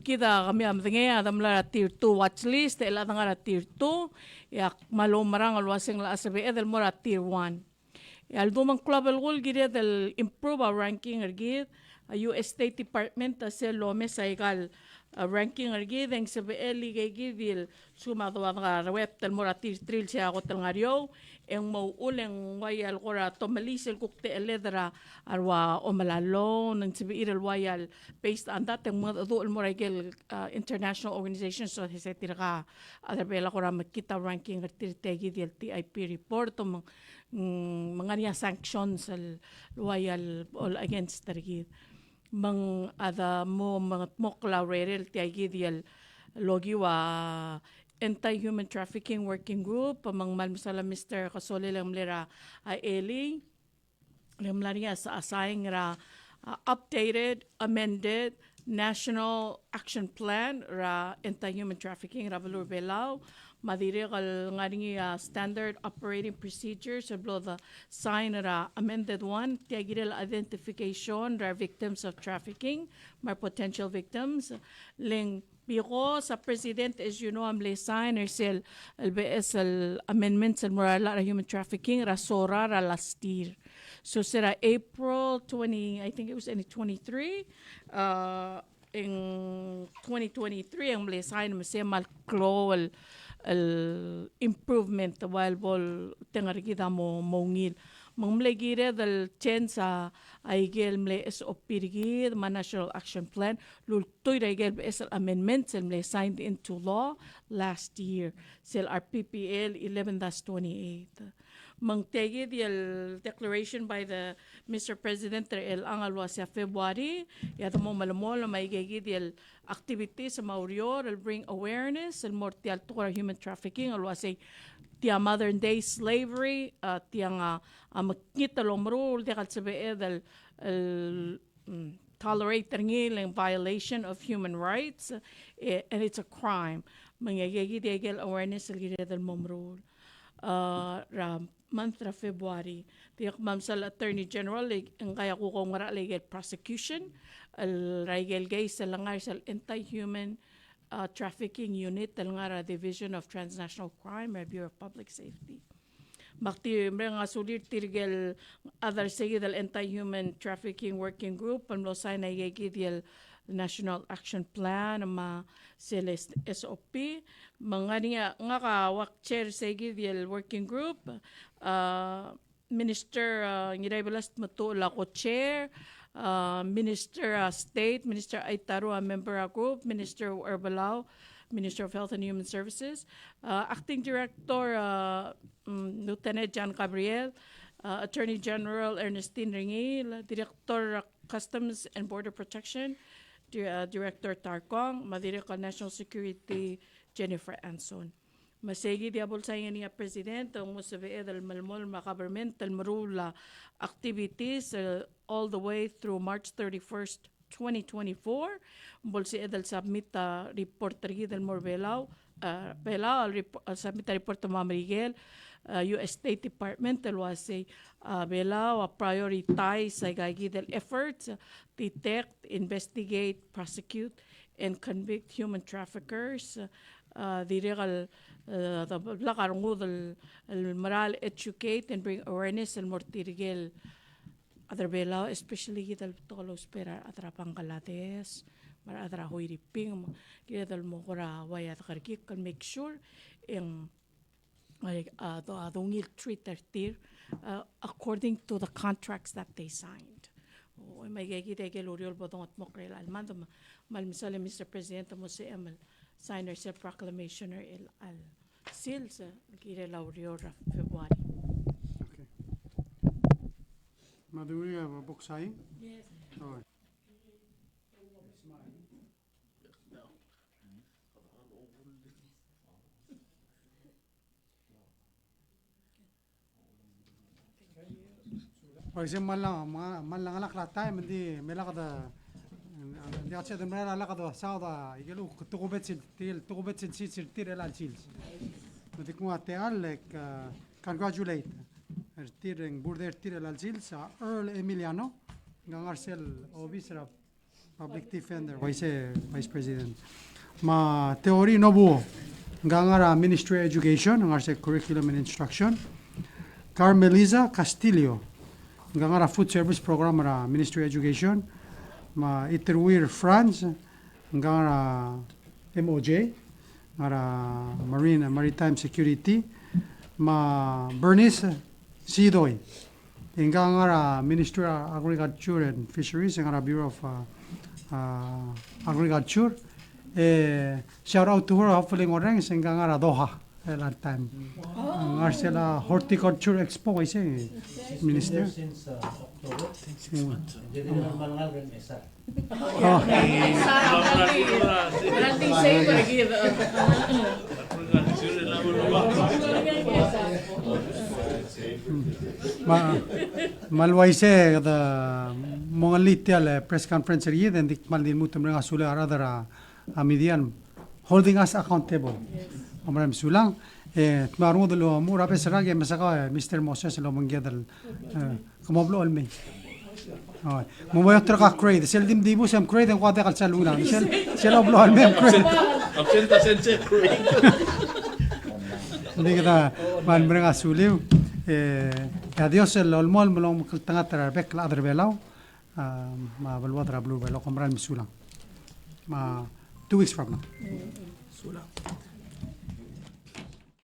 kita kami am tinge adam la tier 2 watch list ela tanga tier 2 ya malo marang alwaseng la asabe edel mora tier 1. Al dumang club el gol gire del improve our ranking ergid a US State Department sa lome sa igal ranking ergid ang sa BL gigil sumado ang rawet tel moratir trill siya ako tel ngariyo ang mauuleng wayal kora tomalisel kukte eledra arwa o malalo ng sabiir el wayal based on that ang mga dool moragel international organizations so hisa tiraka adabela kora makita ranking ertirtegi del TIP report mga niya sanctions al loyal all against targid mang ada mo mga mokla rerel tiagi dial logi wa anti-human trafficking working group mang malmusala Mr. Kasole lang lera Eli lemlaria sa assign ra updated amended national action plan ra anti-human trafficking ra Valur Belao madiri kal ngaringi standard operating procedures below the sign ra amended one tiagirel identification ra victims of trafficking my potential victims ling biko sa president as you know am le sign or sel LBS al amendments al moral ra human trafficking ra sora ra last year so sera April 20 I think it was in 23 in 2023 ang le sign masya mal el improvement while bol tengar kita mo mongil mangmlegire del chensa aigel mle SOP rigid ma national action plan lultoy aigel es amendments and mle signed into law last year sel RPPL 11-28 mangtegi el declaration by the Mr. President el angalwa sa February yato mo malamol maigegi el activities sa Maurior el bring awareness el mortial to human trafficking alwa say tia modern day slavery tiang makita lomrul de kalsabe el tolerate ng violation of human rights and it's a crime mangegegi el awareness el del momrul month of February. Tiyak mamsal Attorney General ang kaya ko kong ngara legal prosecution al raigel gay sa langar sa anti-human trafficking unit al ngara Division of Transnational Crime or Bureau of Public Safety. Bakti mga sulit tirgel other sige del anti-human trafficking working group ang losay na igigid National Action Plan ma Celeste SOP mga niya nga ka chair sige del working group Minister ngiray balast matula ko chair Minister State Minister Aitaro a member a group Minister Urbalao Minister of Health and Human Services Acting Director Lieutenant John Gabriel Attorney General Ernestine Ringil Director Customs and Border Protection Director Tarkong, Madirica National Security, Jennifer Anson. Masegi diabol sa niya President, ang musabi del malmol government, marula activities all the way through March 31st, 2024. Bolsi edel submit report del Morbelao, submit report to Miguel, US State Department, was Belao prioritize sa gagidel efforts detect, investigate, prosecute, and convict human traffickers. Dirigal lakarungod el moral educate and bring awareness el mortirigel other Belao, especially gital tolos pera atra pangkalates, mara atra hoiriping gital mo kora wayat karkik can make sure yung dongil treat their according to the contracts that they signed. May gagidegel uriol bodong at mokrel almando malmisale Mr. President mo si Emil signer sa proclamation or al seal sa gire la uriol February. book sign? Yes. Okay. For example, man lang alak la time hindi melakada hindi at sa mera alakada sauda igelu tukubet sil tir elal sils. Mutta kun at like congratulate tireng burder tir elal sils Earl Emiliano ngangarsel obisra public defender vice president. Ma teori nobu ngangara Ministry of Education ngangarsel curriculum and instruction. Carmelisa Castillo ngangara food service program ra Ministry of Education. Ma Iterwir France ngangara MOJ ngara Marine and Maritime Security. Ma Bernice Sidoy ngangara Ministry of Agriculture and Fisheries ngara Bureau of Agriculture. Shout out to her hopefully ngoreng ngangara Doha that time. Ngarsela Horticulture Expo ise Minister. Since October. Hindi naman malangal rin isa. Nothing safe again. Malwaise kada mga litial press conference ri then dikmal din mutum nga sula aradara amidian holding us accountable. Amram sulang marungo dalo mo rape sarage masaka Mr. Moses lo mangyadal kumablo alme. Oh, mo ka crate seldim dibo sam crate ang kwate kalsa luna sel oblo alme crate. Absenta sense crate. Hindi kita man nga suliw adios el olmol mulong tangat rabek la adre belaw ma balwad rablu belaw kumran misulang ma 2 weeks from now. Sulang.